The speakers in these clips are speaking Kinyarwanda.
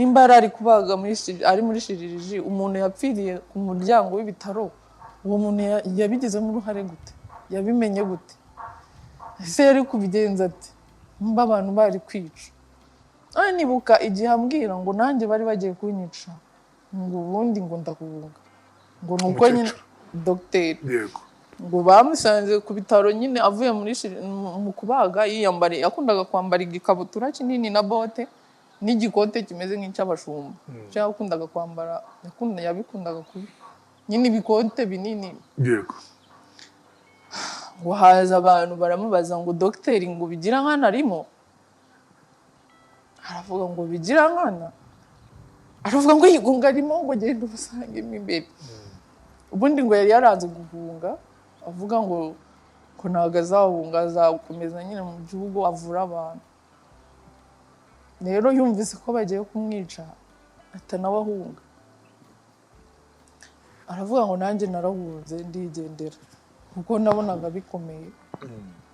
nimba ari kubaga ari muri shiririji umuntu yapfiriye ku muryango w'ibitaro uwo muntu yabigizemo uruhare gute yabimenye gute ese yari kubigenza ati mba abantu bari kwica nibuka igihe ambwira ngo nanjye bari bagiye kunyica ngo ubundi ngo ndahunga ngo nuko nyine dogiteri yego ngo bamusanze ku bitaro nyine avuye mu kubaga yiyambariye yakundaga kwambara igikabutura kinini na bote n'igikote kimeze nk'icy'abashumba yakundaga kwambara yabikundaga kubi nyine ibikote binini yego ngo haza abantu baramubaza ngo dogiteri ngo bigira nkana arimo aravuga ngo bigira nkana aravuga ngo yigunga arimo ngo genda ubusangemo imbere ubundi ngo yari yaranze guhunga avuga ngo ntabwo azahunga azakomeza nyine mu gihugu avura abantu rero yumvise ko bagiye kumwica atanabahunga aravuga ngo nanjye narahunze ndigendera kuko nabonaga bikomeye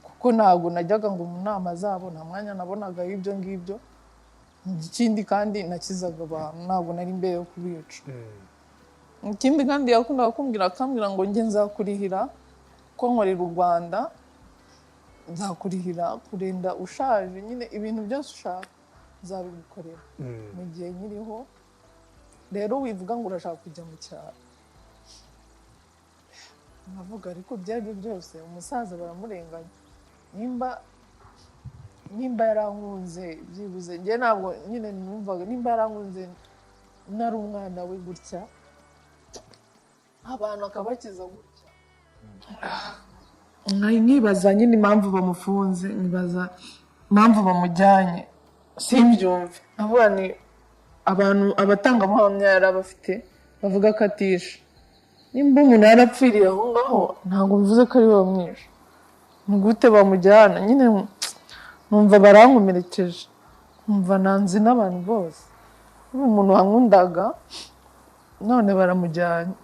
kuko ntabwo najyaga ngo mu nama zabo nta mwanya nabonaga y'ibyo ngibyo ikindi kandi nakizaga abantu ntabwo nari mbere yo kubica ikindi kandi yakundaga akambwira ngo njye nzakurihira ko nkorera u Rwanda nzakurihira kurinda ushaje nyine ibintu byose ushaka nzabigukorera mu gihe nkiriho rero wivuga ngo urashaka kujya mu cyaro nkavuga ariko byari byose umusaza baramurenganya nimba yarankunze byibuze njye ntabwo nyine numvaga nimba yarankunze nari umwana we gutya abantu akabakiza gutya nkibaza nyine impamvu bamufunze nkibaza impamvu bamujyanye simbyumve avuga ni abantu abatangabuhamya yari abafite bavuga ko atishe nimba umuntu yarapfiriye aho ngaho ntabwo bivuze ko ari we wamwishe ni gute bamujyana nyine numva barankomerekeje numva nanzi n'abantu bose umuntu wankundaga none baramujyanye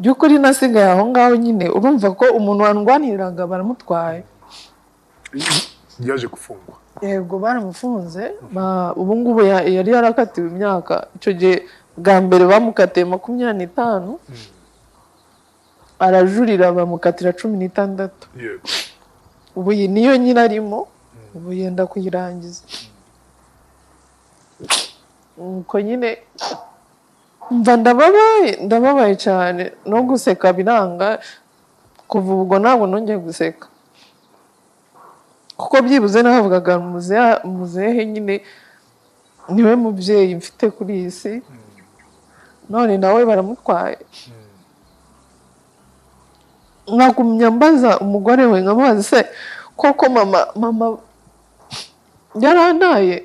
by'ukuri nasigaye aho ngaho nyine urumva ko umuntu wandwaniraga baramutwaye yaje gufungwa yego baramufunze ubu ngubu yari yarakatiwe imyaka icyo gihe bwa mbere bamukatiye 25 arajurira bamukatira 16 yego ubu niyo nyine arimo ubu yenda kuyirangiza uko nyine mva ndababaye cyane no guseka biranga kuva ubwo ntabwo nongeye guseka kuko byibuze navugaga muzehe nyine niwe mubyeyi mfite kuri iyi si none nawe baramutwaye nagumya mbaza umugore we nkamubaza se koko mama yarantaye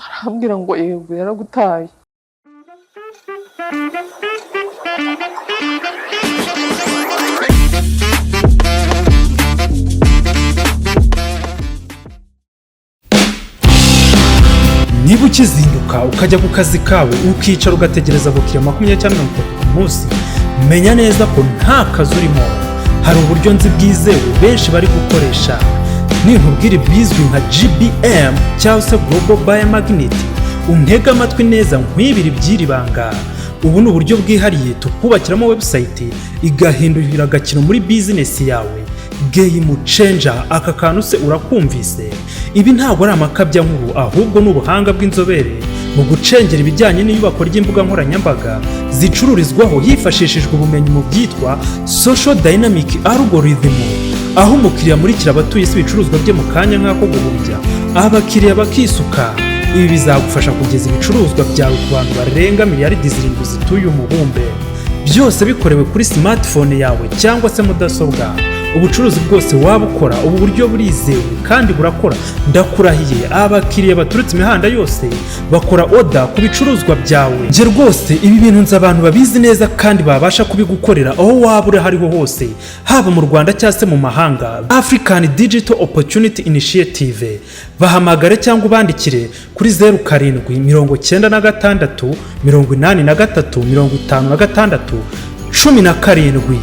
arambwira ngo yego yaragutaye niba ukizinduka ukajya ku kazi kawe ukicara ugategereza abakiriya 20 cyangwa 30 ku munsi menya neza ko nta kazi urimo hari uburyo nzi bwizewe benshi bari gukoresha ninkubwira bizwi nka GBM cyangwa se Global Biomagnet untega amatwi neza nkwibiri by'iri banga ubu ni uburyo bwihariye tukubakiramo website igahindurira agakino muri business yawe game changer aka kantu se urakumvise ibi ntabwo ari amakabya nkuru ahubwo n'ubuhanga bw'inzobere mu gucengera ibijyanye n'iyubako ry'imbuga nkoranyambaga zicururizwaho hifashishijwe ubumenyi mu byitwa social dynamic algorithm aho umukiriya murikira abatuye isi ibicuruzwa bye mu kanya nk'ako guhumbya abakiriya bakisuka ibi bizagufasha kugeza ibicuruzwa byawe ku bantu barenga miliyaridi 7 zituye umubumbe byose bikorewe kuri smartphone yawe cyangwa se mudasobwa ubucuruzi bwose waba ukora ubu buryo burizewe kandi burakora ndakurahiye abakiriya baturutse imihanda yose bakora order ku bicuruzwa byawe nge rwose ibi bintu nzi abantu babizi neza kandi babasha kubigukorera aho waba uri hariho hose haba mu Rwanda cyangwa se mu mahanga African Digital Opportunity Initiative bahamagare cyangwa ubandikire kuri 0796 83 56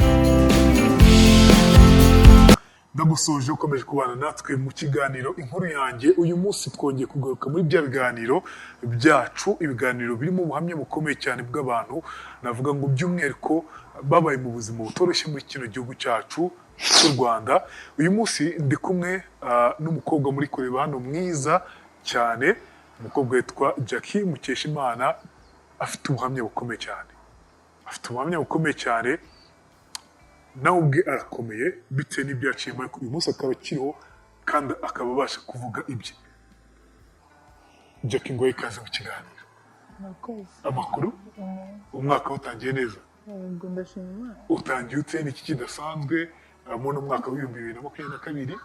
17. ndagusoje ukomeje kubana natwe mu kiganiro inkuru yanjye. Uyu munsi twongeye kugaruka muri bya biganiro byacu, ibiganiro birimo ubuhamya bukomeye cyane bw'abantu navuga ngo by'umwihariko babaye mu buzima butoroshye muri kino gihugu cyacu cy'u Rwanda. Uyu munsi ndi kumwe n'umukobwa muri kureba hano mwiza cyane, umukobwa witwa Jackie Mukeshimana. Afite ubuhamya bukomeye cyane, nawe ubwe arakomeye bitewe n'ibyo yaciyemo, ariko uyu munsi akaba akiriho kandi akaba abasha kuvuga ibye. Jackie, ngo ikaze mu kiganiro. Amakuru? Umwaka utangiye neza? Yego, ndashima Imana. Utangiye ute? N'iki kidasanzwe muri uno mwaka w'ibihumbi 2022?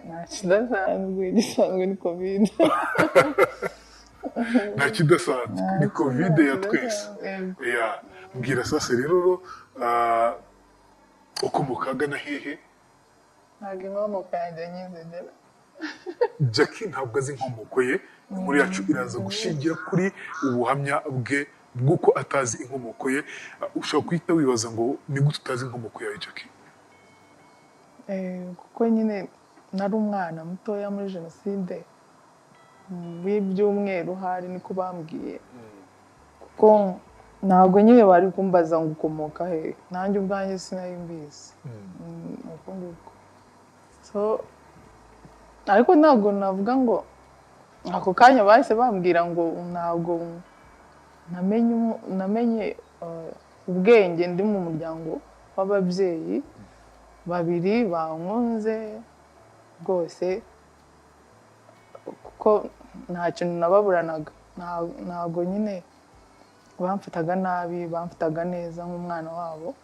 Nta kidasanzwe, igisanzwe ni covid. Nta kidasanzwe, ni covid ya twese. Mbwira sasa rero ukomoka agana hehe? Ntabwo inkomoko yanjye nyizegera. Jackie ntabwo azi inkomoko ye. Inkuru yacu iraza gushingira kuri ubuhamya bwe bw'uko atazi inkomoko ye. Ushobora guhita wibaza ngo ni gute utazi inkomoko yawe, Jackie? Kuko nyine nari umwana mutoya muri jenoside, w'ibyumweru hari niko bambwiye, kuko ntabwo nyine bari kumbaza ngo ukomoka he, nanjye ubwanjye sinari mbizi. Uko nguko. Ariko ntabwo navuga ngo ako kanya bahise bambwira ngo ntabwo namenye ubwenge. Ndi mu muryango w'ababyeyi babiri bankunze rwose, kuko nta kintu nababuranaga. Ntabwo nyine bamfataga nabi, bamfataga neza nk'umwana wabo.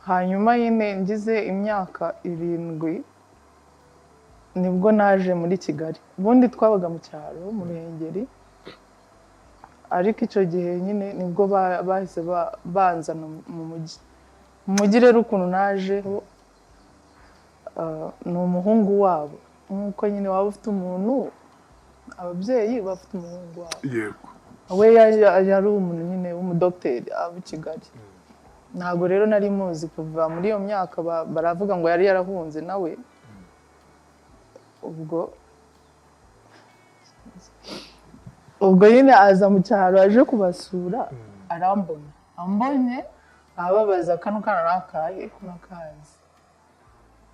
Hanyuma nyine ngize imyaka 7 nibwo naje muri Kigali. Ubundi twabaga mu cyaro mu Ruhengeri, ariko icyo gihe nyine nibwo bahise banzana mu mujyi. Mu mujyi rero ukuntu najeho, ni umuhungu wabo, nk'uko nyine waba ufite umuntu, ababyeyi bafite umuhungu wabo. Yego. We yari umuntu nyine w'umudogiteri aba i Kigali. Ntabwo rero nari muzi kuva muri iyo myaka. Baravuga ngo yari yarahunze nawe. ubwo nyine aza mu cyaro aje kubasura, arambona. Ambonye ababaza kano kana nakaye kunakazi.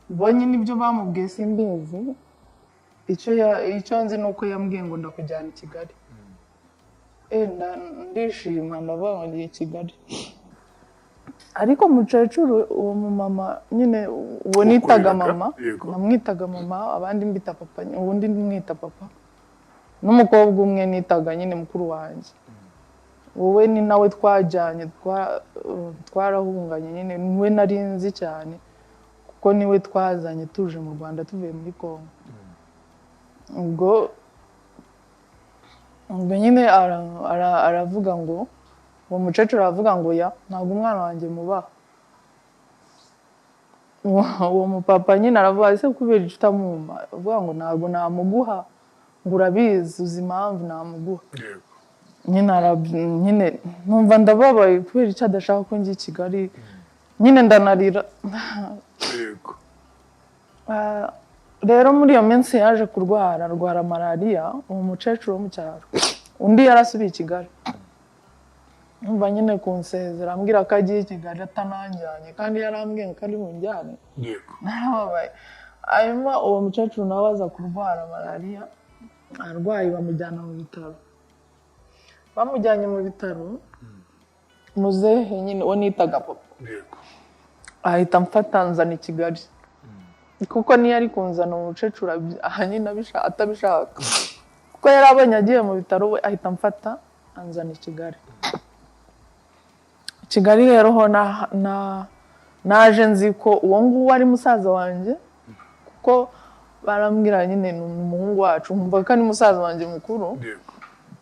Bonye nibyo bamubwiye simbizi. Icyo nzi nuko yambwiye ngo ndakujyana i Kigali. Ndishima ndavuga ngo ngiye i Kigali. Ariko mukecuru uwo mumama nyine uwo nitaga mama, namwitaga mama, abandi mbita papa, ubundi mwita papa. N'umukobwa umwe nitaga nyine mukuru wanjye. Wowe ni nawe twajyanye, twarahunganye nyine, niwe nari nzi cyane, kuko niwe twazanye tuje mu Rwanda tuvuye muri Kongo. Ubwo nyine aravuga ngo, uwo mukecuru aravuga ngo ntabwo umwana wanjye mubaha. Uwo mupapa nyine aravuga ese kubera icyo utamwumva, avuga ngo ntabwo namuguha, ngo urabizi uzi impamvu namuguha. Nyine numva ndababaye kubera icyo adashaka ko njya i Kigali, nyine ndanarira. Rero muri iyo minsi yaje arwara malariya, uwo mukecuru wo mu cyaro. Undi yarasubiye i Kigali. Numva nyine kunsezera ambwira ko agiye i Kigali atananjyanye, kandi yarambwiye ko ari bunjyane. Narababaye. Hanyuma uwo mukecuru nawe aza kurwara malariya, arwaye bamujyana mu bitaro. Bamujyanye mu bitaro, muzehe nyine uwo nitaga papa ahita amfata anzana i Kigali, kuko niyo ari kunzana umukecuru nyine atabishaka, kuko yari abonye agiye mu bitaro, we ahita amfata anzana i Kigali. I Kigali rero ho naje nzi ko uwo nguwo ari musaza wanjye, kuko barambwira nyine ni umuhungu wacu, nkumva ko ari musaza wanjye mukuru.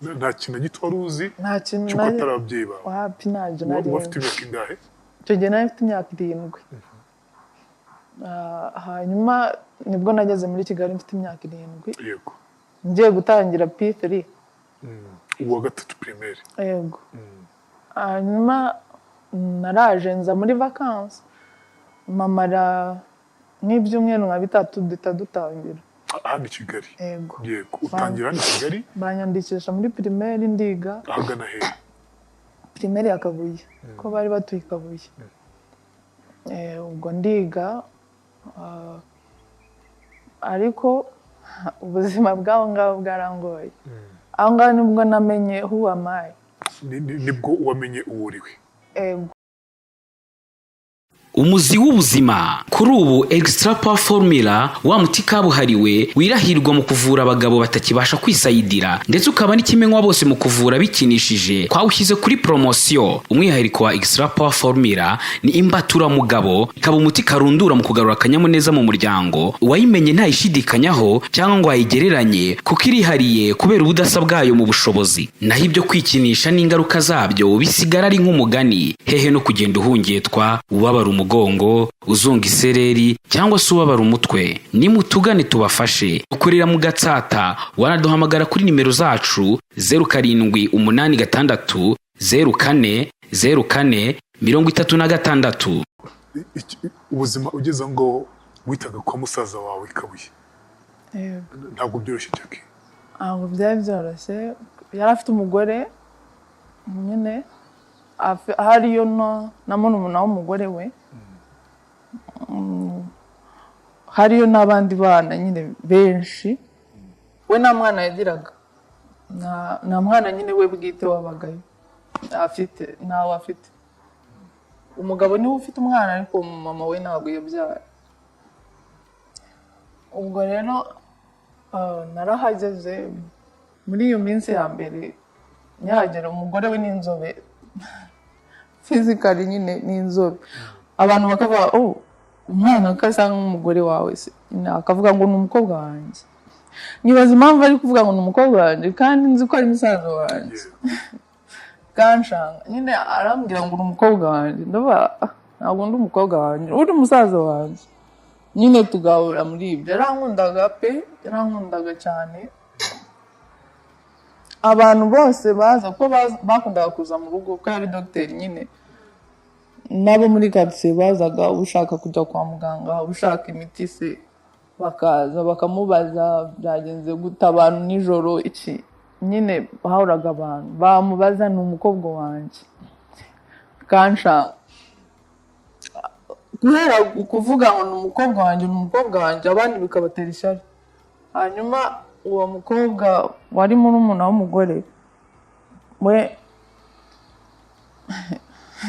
Nta kintu gito wari uzi cy'uko atari ababyeyi bawe? Wapi, ntabyo nari nzi. Wafite imyaka ingahe? Icyo gihe nari mfite imyaka 7. Hanyuma nibwo nageze muri Kigali mfite imyaka 7. Yego. Ngiye gutangira P3. Uwa gatatu primaire. Yego. Hanyuma naraje nza muri vacances. Mama nk'ibyumweru nka bitatu duhita dutangira hano i Kigali. yego Yego utangira hano i Kigali banyandikisha muri primaire ndiga ahagana he? primaire ya Kabuye ko bari batuye i Kabuye. Ubwo ndiga ariko ubuzima bw'aho ngaho bwarangoye. Aho ngaho nibwo namenye who am I. Nibwo wamenye uwo uriwe. Umuzi w'ubuzima kuri ubu Extra Power Formula wa muti kabuhariwe wirahirwa mu kuvura abagabo batakibasha kwisayidira ndetse ukaba n'ikimenywa bose mu kuvura bikinishije twawushyize kuri promotion. Umwihariko wa Extra Power Formula ni imbatura mugabo, ikaba umuti karundura mu kugarura akanyamuneza mu muryango, wayimenye ntayishidikanyaho cyangwa ngo ayigereranye kuko irihariye kubera ubudasa bwayo mu bushobozi. Naho ibyo kwikinisha n'ingaruka zabyo bisigara ari nk'umugani, hehe no kugenda uhungetwa ubabara umugongo, uzunga isereri cyangwa se ubabara umutwe. Nimutugane tubafashe. Ukorera mu Gatsata, wanaduhamagara kuri nimero zacu 0786 04 04 36. Ubuzima ugeze ngo witaga kwa musaza wawe Kabuye. Ntabwo byoroshye cyane. Ntabwo byari byoroshye. Yari afite umugore nyine hariyo na murumuna w'umugore we. Hariyo n'abandi bana nyine benshi. We nta mwana yagiraga. Nta mwana nyine we bwite wabagayo. Ntawe afite. Umugabo niwe ufite umwana ariko mama we ntabwo yabyara. Ubwo rero narahageze muri iyo minsi ya mbere nyahagera umugore we n'inzobe. Physically nyine n'inzobe. Abantu bakavuga umwana akasa nk'umugore wawe se, akavuga ngo ni umukobwa wanjye. Nibaza impamvu ari kuvuga ngo ni umukobwa wanjye kandi nzi ko ari musaza wanjye. Kanshanga nyine arambwira ngo ni umukobwa wanjye, ntabwo ndi umukobwa wanjye, uri musaza wanjye. Nyine tugahura muri ibyo. Yarankundaga cyane. Abantu bose baza ko bakundaga kuza mu rugo ko yari docteur nyine. Nabo muri quartier bazaga ushaka kujya kwa muganga, ushaka imiti se bakaza bakamubaza byagenze guta abantu nijoro iki. Nyine bahuraga abantu bamubaza ni umukobwa wanjye. Kansha kubera kuvuga ngo ni umukobwa wanjye abandi bikabatera ishyari. Hanyuma uwo mukobwa wari murumuna w'umugore we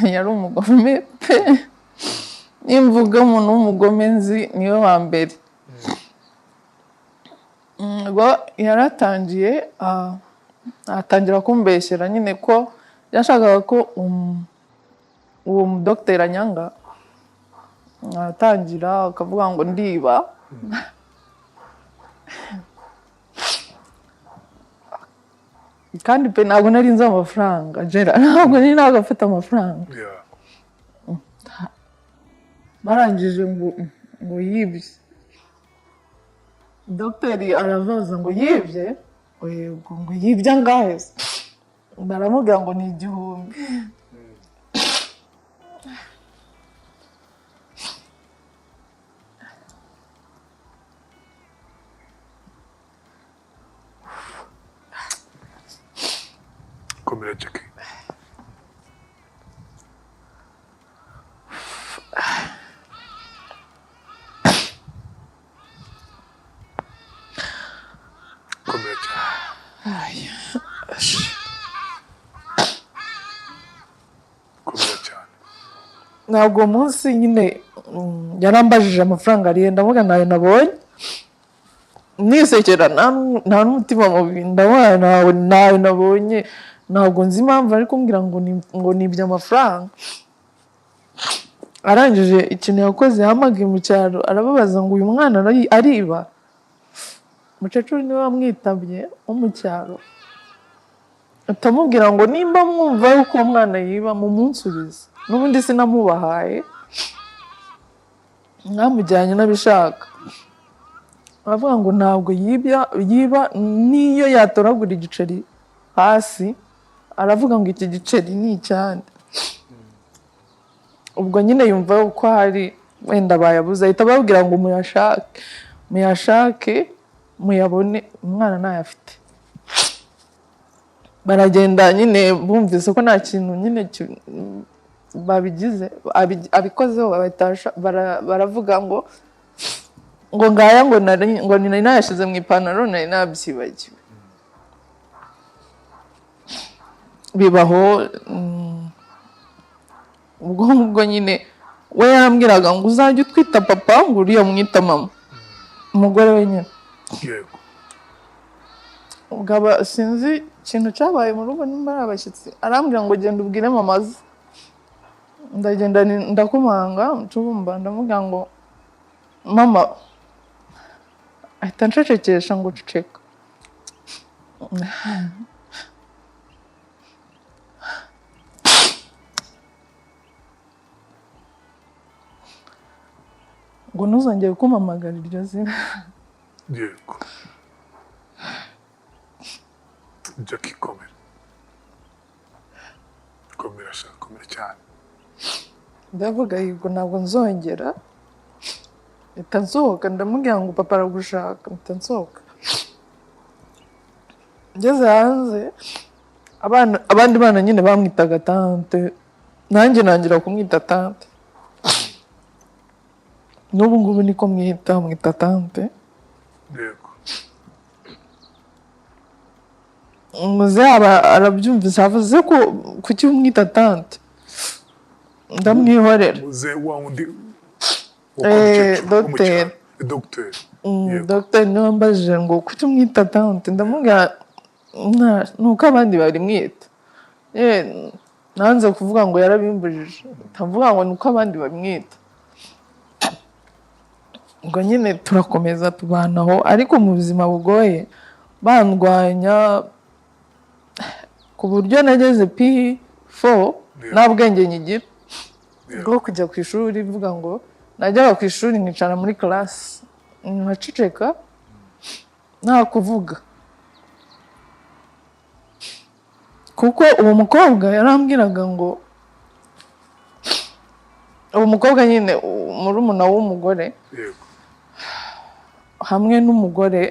yari umugome pe. Nimvuga umuntu w'umugome nzi niwe wa mbere. Yaratangiye atangira kumbeshyera nyine ko yashakaga ko uwo mudokiteri anyanga. Atangira akavuga ngo ndiba. Kandi pe ntabwo nari nzi amafaranga ntabwo nari nagafite amafaranga. Barangije ngo yibye. Dogiteri aravaza ngo yibye. Ngo yibye angahe? Baramubwira ngo ni 1000. Komera Jackie. Komera cyane. Komera cyane. Ntabwo munsi nyine yarambajije amafaranga ariye ndavuga nayo nabonye. Nisekera nta n'umutima mubi ndabaye nawe nabonye. Ntabwo nzi impamvu ari kumbwira ngo nibye amafaranga. Arangije ikintu yakoze yahamagaye mu cyaro arababaza ngo uyu mwana ariba. Mukecuru niwe wamwitabye wo mu cyaro. Atamubwira ngo nimba mwumva yuko umwana yiba mumunsubize. N'ubundi sinamubahaye. Mwamujyanye n'abishaka. Aravuga ngo ntabwo yiba niyo yatoragura igiceri hasi. Aravuga ngo iki giceri ni icyande. Ubwo nyine yumva uko hari wenda bayabuze ahita babwira ngo muyashake muyabone umwana ntayafite. Baragenda nyine bumvise ko nta kintu nyine babigize abikozeho baravuga ngo ngaya ngo nari nayashyize mu ipantaro nari nabyibagiwe. Bibaho ubwo nyine we yarambwiraga ngo uzajye utwita papa ngo uriya mwita mama, umugore wenyine. Yego. Ugaba sinzi ikintu cyabaye mu rugo nimba ari abashyitsi, arambwira ngo genda ubwire mama ze. Ndagenda ndakumanga ncubumba ndamubwira ngo mama, ahita ncecekesha ngo ceceka. ngo ntuzongere kumpamagara iryo zina. Yego. Jackie komera cyane. Ndavuga yego ntabwo nzongera, mpita nsohoka ndamubwira ngo papa aragushaka, mpita nsohoka. Ngeze hanze abandi bana nyine bamwitaga tante, nanjye nangira kumwita tante. N'ubu ngubu niko mwita tante. Yego. Muze arabyumvise avuze ko kuki umwita tante, ndamwihorera. Muze wa wundi Dogiteri niwe wambajije ngo kuki umwita tante, ndamubwira nuko abandi barimwita. Nanze kuvuga ngo yarabimbujije, ndavuga ngo nuko abandi bamwita. Ngo nyine turakomeza tubanaho, ariko mu buzima bugoye bandwanya ku buryo nageze P4 nta bwenge nyigira bwo kujya ku ishuri. Bivuga ngo najyaga ku ishuri nkicara muri class nkaceceka nta kuvuga, kuko uwo mukobwa yarambwiraga ngo uwo mukobwa nyine murumuna w'umugore hamwe n'umugore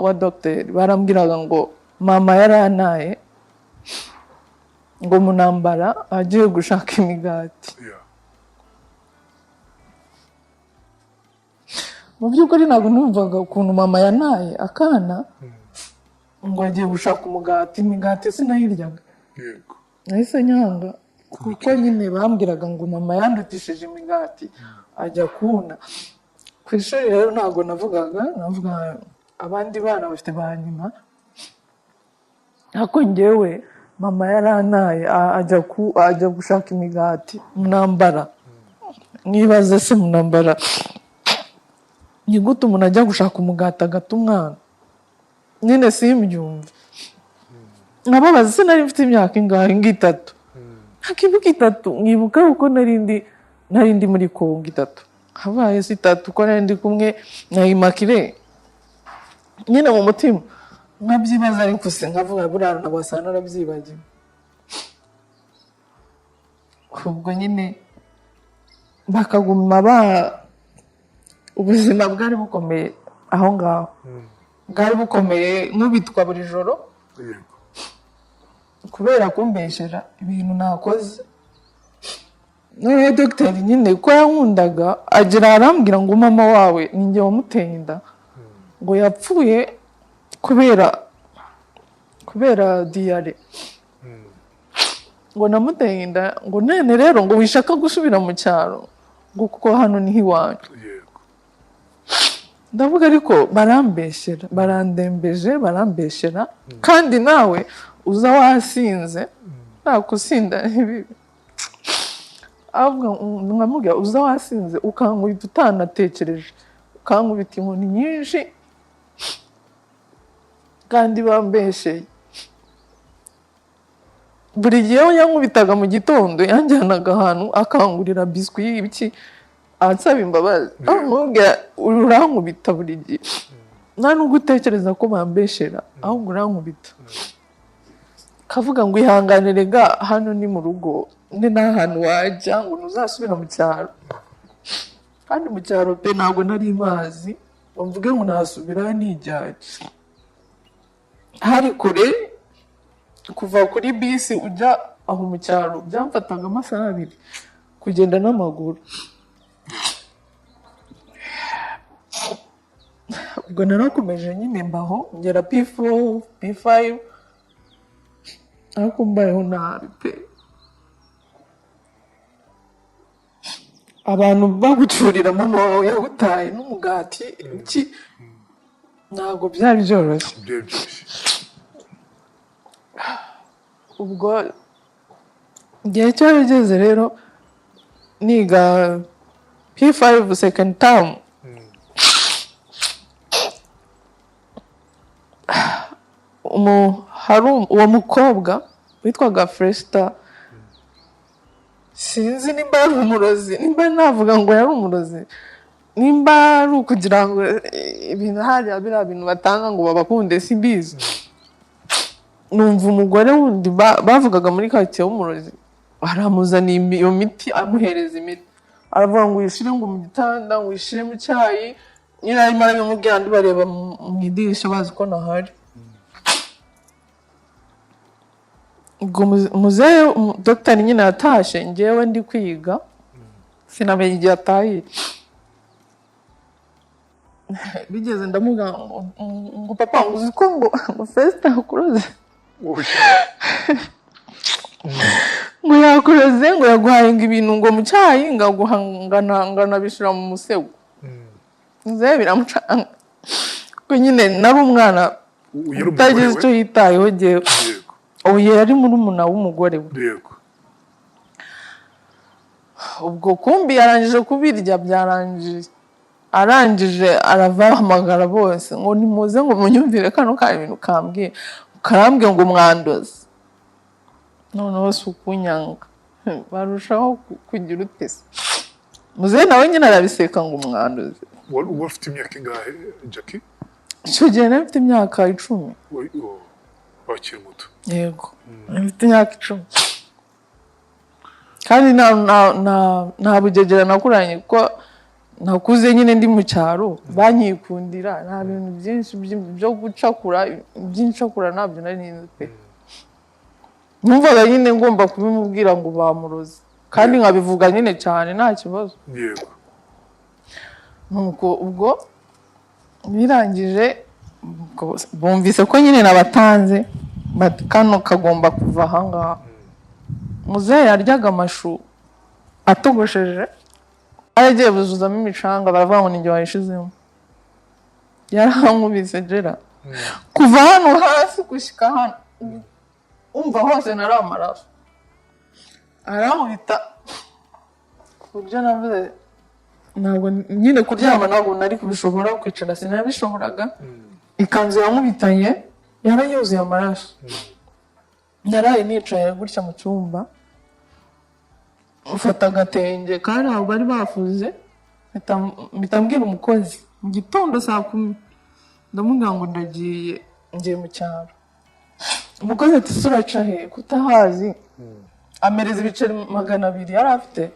wa dogiteri barambwiraga ngo mama yarantaye ngo mu ntambara agiye gushaka imigati. Mu by'ukuri ntabwo numvaga ukuntu mama yantaye akana ngo agiye gushaka imigati sinayiryaga. Nahise nyanga kuko nyine bambwiraga ngo mama yandutishije imigati ajya kuna. Ku ishuri rero ntabwo navuga abandi bana bafite ba nyuma, ariko njyewe mama yarantaye ajya gushaka imigati mu ntambara. Mwibaze se mu ntambara ni gute umuntu ajya gushaka umugati agata umwana? Nyine simbyumve. Nababaza se nari mfite imyaka ingahe? Ngitatu. Hakibuka 3 nkibuka uko nari ndi muri Kongo 3. Habaye 3 ko nari ndi kumwe na Immaculée. Nyine mu mutima nkabyibaza, ariko se nkavuga burara nabasana narabyibagiwe. Ubwo nyine bakaguma ubuzima bwari bukomeye aho ngaho. Bwari bukomeye nk'ubitwa buri joro kubera kumbeshera ibintu nakoze. Noneho dogiteri nyine ko yankundaga agira arambwira ngo mama wawe ninjye wamuteye inda, ngo yapfuye kubera diyare, ngo namuteye inda, ngo none rero ngo wishaka gusubira mu cyaro ngo kuko hano niho iwanyu. Ndavuga ariko barambeshera, barambeshera kandi nawe uza wasinze nakusinda ibibi. Nkamubwira uza wasinze ukankubita utanatekereje, ukankubita inkoni nyinshi kandi bambesheye. Buri gihe yankubitaga mu gitondo yanjyanaga ahantu akangurira biswi ibiki ansaba imbabazi. Amubwira urankubita buri gihe, nta nubwo utekereza ko bambeshera ahubwo urankubita. Kavuga ngo ihanganire ga hano ni mu rugo, ni n'ahantu wajya ngo ntuzasubira mu cyaro. kandi mu cyaro pe ntabwo nari mazi mvuge ngo nasubirayo nijyanye. Hari kure kuva kuri bisi ujya aho mu cyaro byamfataga amasaha 2 kugenda n'amaguru. Ubwo narakomeje nyine mbaho ngera P4 P5 ariko mbayeho nabi pe. Abantu bagucurira mama wawe yagutaye n'umugati iki ntabwo byari byoroshye. Ubwo igihe cyarageze rero niga P5 second term. Hari uwo mukobwa witwaga Fresta, sinzi nimba yari umurozi, nimba navuga ngo yari umurozi, nimba ari ukugira ngo ibintu hariya biriya bintu batanga ngo babakunde simbizi. Numva umugore wundi bavugaga muri karitsiye w'umurozi aramuzaniye iyo miti amuhereza imiti, aravuga ngo uyishyire ngo mu gitanda, ngo uyishyire mu cyayi. Nyine arimo arabimubwira ndi bareba mu idirishya bazi ko nahari. Ubwo muzehe dogiteri nyine yatashe, njyewe ndi kwiga sinamenye igihe atahiye. Bigeze ndamubwira ngo papa ngo uzi ko ngo Festa akuroze, ngo yakuroze, ngo yaguhaye ngo ibintu ngo mu cyayi ngaguhangana bishyira mu musego. Muzehe biramucanga ko nyine nari umwana utagize icyo yitayeho njyewe. Ubu yari murumuna w'umugore we. Ubwo kumbi yarangije kubirya byarangiye, arangije aravahamagara bose ngo nimuze ngo munyumvire kano ka ibintu kambwiye, karambwiye ngo mwandoze. Noneho si ukunyanga barushaho kugira utese. Muzehe nawe nyine arabiseka ngo mwandoze. Wari ufite imyaka ingahe Jackie? Icyo gihe nari mfite imyaka 10. Wakiri muto. Yego mfite imyaka 10 kandi nta bugegera nakuranye ko nakuze nyine ndi mu cyaro banyikundira. Nta bintu byinshi byo gucakura by'incakura nabyo nari nzi pe. Numvaga nyine ngomba kubimubwira ngo bamuroze kandi nkabivuga nyine cyane nta kibazo. Yego. Nuko ubwo birangije bumvise ko nyine nabatanze kano kagomba kuva ahangaha. Muzehe yaryaga amashu atogosheje, aragiye buzuzamo imicanga, baravuga ngo ninjye wayishizemo. Yarankubise Jera kuva hano hasi gushyika hano, umva hose nari amaraso. Arankubita ku buryo navuze ntabwo nyine kuryama ntabwo nari kubishobora, kwicara sinabishoboraga. Ikanzu yankubitanye yarayuzuye amaraso. Naraye nicaye gutya mu cyumba, ufata agatenge kandi ntabwo bari bafuze, mpita mbwira umukozi mu gitondo saa 10 ndamubwira ngo ngiye mu cyaro. Umukozi ati suraca he kutahazi? Amereza ibiceri 200 yari afite,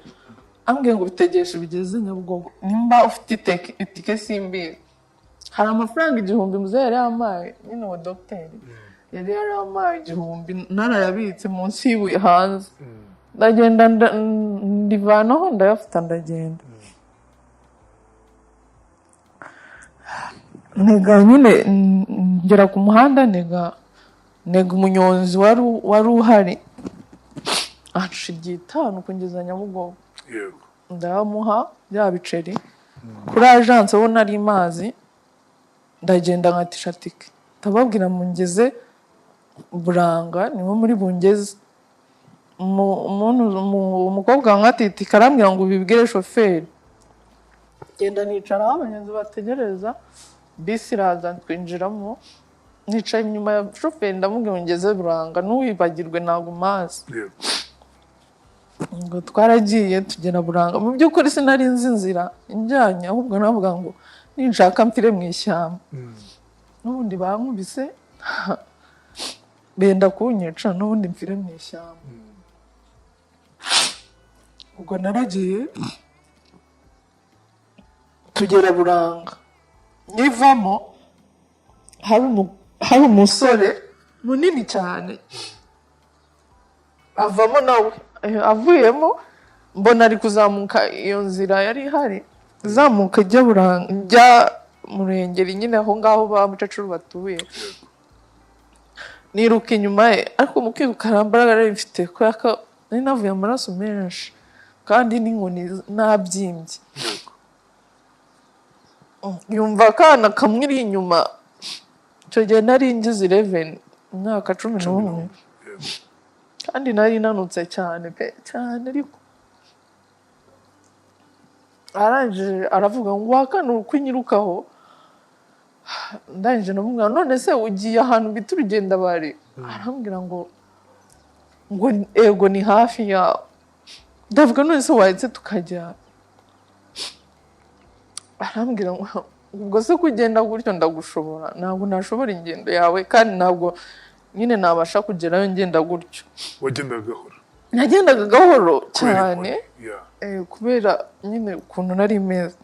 ambwiye ngo bitegeshe bigeze Nyabugogo, nimba ufite itike simbizi. Hari amafaranga 1000 muzehe yari yamaye, nyine uwo dogiteri yari yarampaye 1000 narayabitse munsi y'ibuye hanze. Ndagenda ndivanaho ndayafata ndagenda. Nega nyine ngera ku muhanda nega umunyonzi wari uhari aca 5 kungeza Nyabugogo. Yego. Ndamuha bya biceri kuri agence wo nari mazi, ndagenda nkatisha tike ndababwira mungeze Buranga niho muri bungeze. Umukobwa nkatiti karambwira ngo bibwire shoferi. Genda nicara aho abanyenzi bategereza bisi iraza twinjiramo, nicaye inyuma ya shoferi ndamubwira ngo ngeze Buranga n'uwibagirwe ntago mazi. Ngo twaragiye tugera Buranga, mu by'ukuri sinari nzi inzira injyanye, ahubwo navuga ngo ninshaka mpfire mu ishyamba. N'ubundi bankubise benda kunyica, n'ubundi mpfire mu ishyamba. Ubwo naragiye tugera Buranga nyivamo hari umusore munini cyane avamo nawe avuyemo mbona ari kuzamuka iyo nzira yari ihari zamuka ijya Buranga ijya Murengeri nyine aho ngaho ba mucacuru batuye niruka inyuma ye ariko mu kwiruka arambaraga nari mfite kubera ko nari navuye amaraso menshi kandi n'inkoni nabyimbye yumva akana kamwe iri inyuma icyo gihe nari ngize 11 imyaka 11 kandi nari nanutse cyane pe cyane ariko arangije aravuga ngo wakana uko nyirukaho ndangije namubwira none se ugiye ahantu bita urugenda bari arambwira ngo ego ni hafi yawe ndavuga none se wahetse tukajya arambwira ngo ubwo se kugenda gutyo ndagushobora ntabwo nashobora ingendo yawe kandi ntabwo nyine nabasha kugerayo ngenda gutyo wagendaga gahoro nagendaga gahoro cyane kubera nyine ukuntu nari meza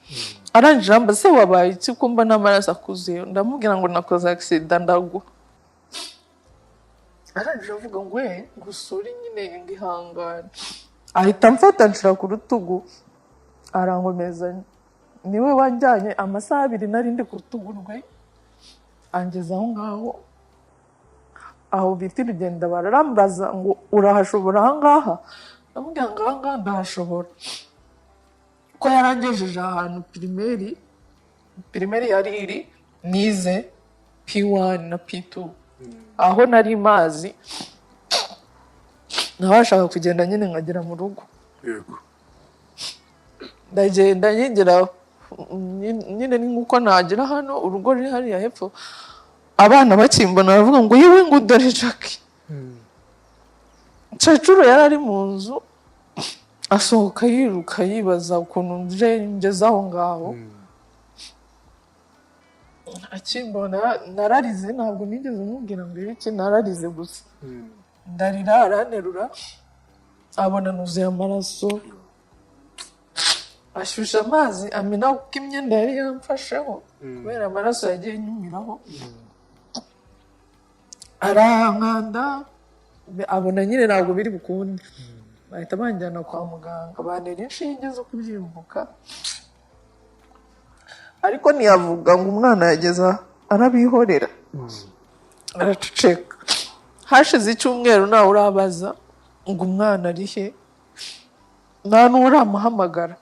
arangije amba se wabaye iki ko mba n'amaraso akuzeyo ndamubwira ngo nakoze accident ndagwa arangije avuga ngo gusura nyine ngihangane ahita mfata nshira ku rutugu arankomeza niwe wanjyanye amasaha 2 nari ndi ku rutugu rwe angeza aho ngaho aho biti rugenda bararambaza ngo urahashobora aha ngaha ndamubwira ngo aha ngaha ndahashobora ko yarangejeje ahantu pirimeri yari iri nize P1 na P2 aho nari mazi nabashaka kugenda nyine nkagera mu rugo yego ndagenda nyigera nyine ni nkuko nagera hano urugo ruri hariya hepfo abana bakimbona baravuga ngo yewe ngo dore Jackie Cacuru yari ari mu nzu asohoka yiruka yibaza ukuntu ngeze aho ngaho akimbona nararize ntabwo nigeze mubwira ngo iki nararize gusa ndarira aranerura abona nuzuye amaraso ashusha amazi amena uko imyenda yari yamfasheho kubera amaraso yagiye nyumiraho arankanda abona nyine ntabwo biri bukunde bahita banjyana kwa muganga bantera inshinge zo kubyimbuka ariko ntiyavuga ngo umwana yageza arabihorera araceceka hashize icyumweru nawe urabaza ngo umwana ari he nta n'uramuhamagara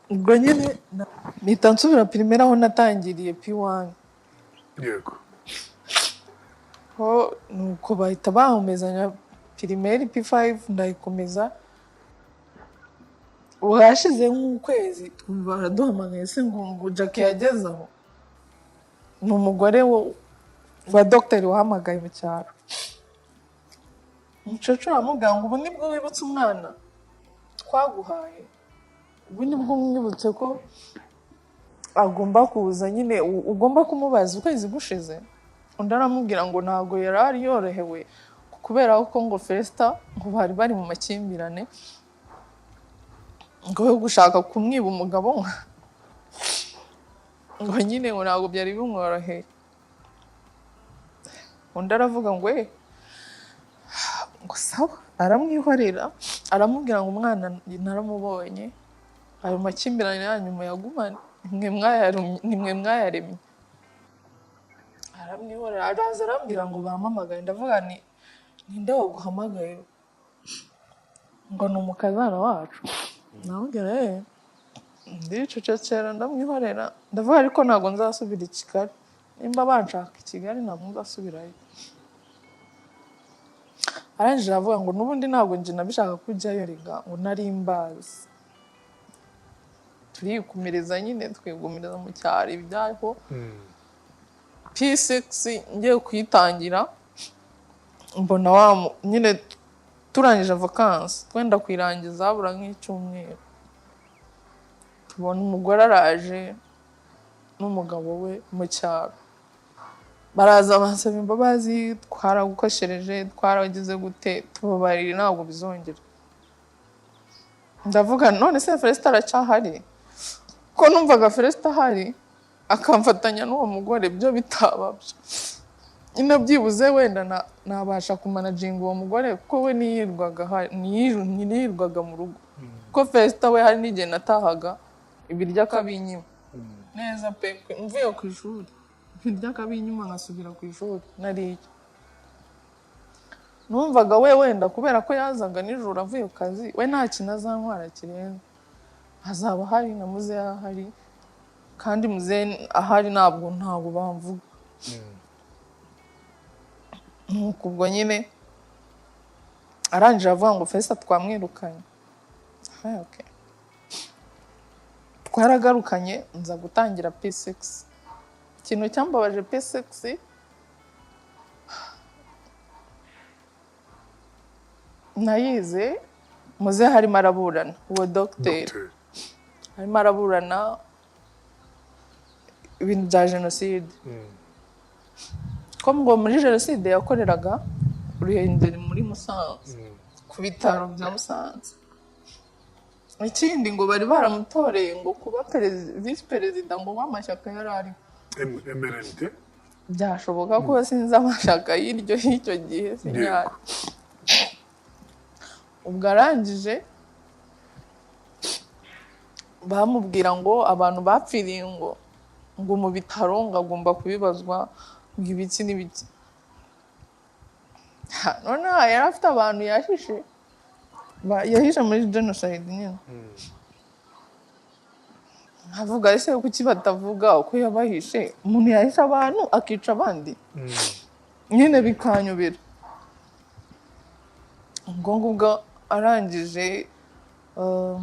ubwo nyine mpita nsubira pirimeri aho natangiriye P1 yego ho nuko bahita bahomezanya pirimeri P5 ndayikomeza uhashize nk'ukwezi twumva baraduhamagaye se ngo Jackie yageze aho ni umugore wa dogiteri wahamagaye mu cyaro umucecuru aramubwira ngo ubu nibwo wibutse umwana twaguhaye ubu nibwo mwibutse ko agomba kuza nyine ugomba kumubaza ukwezi gushize undi aramubwira ngo ntabwo yari ari yorohewe kubera ko ngo Festa ngo bari bari mu makimbirane ngo yo gushaka kumwiba umugabo ngo nyine ngo ntabwo byari bimworoheye undi aravuga ngo ngo sawa aramwihorera aramubwira ngo umwana naramubonye ayo makimbirane yanyu muyagumane nimwe mwayaremye aramwihorera araza arambwira ngo bampamagaye ndavuga ninde waguhamagaye ngo ni umukazana wacu namubwira ndicecekera ndamwihorera ndavuga ariko ntabwo nzasubira i Kigali nimba banshaka i Kigali ntabwo nzasubirayo arangije aravuga ngo n'ubundi ntabwo njye nabishaka kujyayo rega ngo nari mbazi turikumireza nyine twigumiriza mu cyaro ibyaho P6 ngiye kuyitangira mbona nyine turangije vacances twenda kwirangiza habura nk'icyumweru tubona umugore araje n'umugabo we mu cyaro baraza bansaba imbabazi, twaragukoshereje, twaragize gute, tubabarire ntabwo bizongera. Ndavuga none se Felicite aracyahari? Ko numvaga Felicite ahari akamfatanya n'uwo mugore byo bitaba byo. Nyine byibuze wenda nabasha kumanaginga uwo mugore kuko we niyirwaga mu rugo. Ko Felicite we hari n'igihe natahaga ibiryo akabinyima. Neza pe mvuye ku ishuri. Ibiryo akabinyima nkasubira ku ishuri nariye. Numvaga we wenda kubera ko yazaga nijoro avuye ku kazi we nta kintu azantwara kirenze. Hazaba hari na muze ahari kandi muze ahari ntabwo bamvuga. Nuko ubwo nyine arangije avuga ngo Felicite twamwirukanye. Okay. Twaragarukanye nza gutangira P6. Ikintu cyambabaje P6 nayize muze harimo araburana uwo docteur harimo araburana ibintu bya jenoside. Ko ngo muri jenoside yakoreraga Ruhengeri muri Musanze ku bitaro bya Musanze. Ikindi ngo bari baramutoreye ngo kuba vice perezida ngo w'amashyaka yari ari MRND byashoboka ko sinzi amashyaka y'icyo gihe sinyari. Ubwo arangije bamubwira ngo abantu bapfiriye ngo mu bitaro ngo agomba kubibazwa ngo ibiki n'ibiki. None yari afite abantu yahishe muri genocide nyine. Avuga ese kuki batavuga uko yabahishe? Umuntu yahishe abantu akica abandi nyine bikanyubira. Ubwo arangije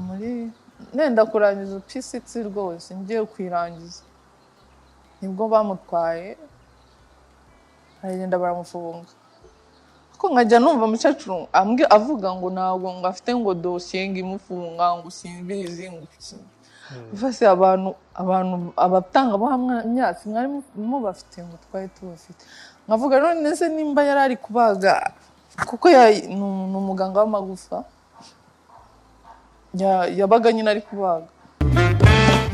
muri nenda kurangiza P6 rwose ngiye kwirangiza nibwo bamutwaye aragenda baramufunga. Ko nkajya numva umukecuru avuga ngo ntabwo ngo afite ngo dosiye ngo imufunga ngo simbizi ngo bifase abantu abatanga myatsi mwari mubafite ngo twari tubafite. Nkavuga none se nimba yari ari kubaga kuko ni umuganga w'amagufa yabaga nyine ari kubaga.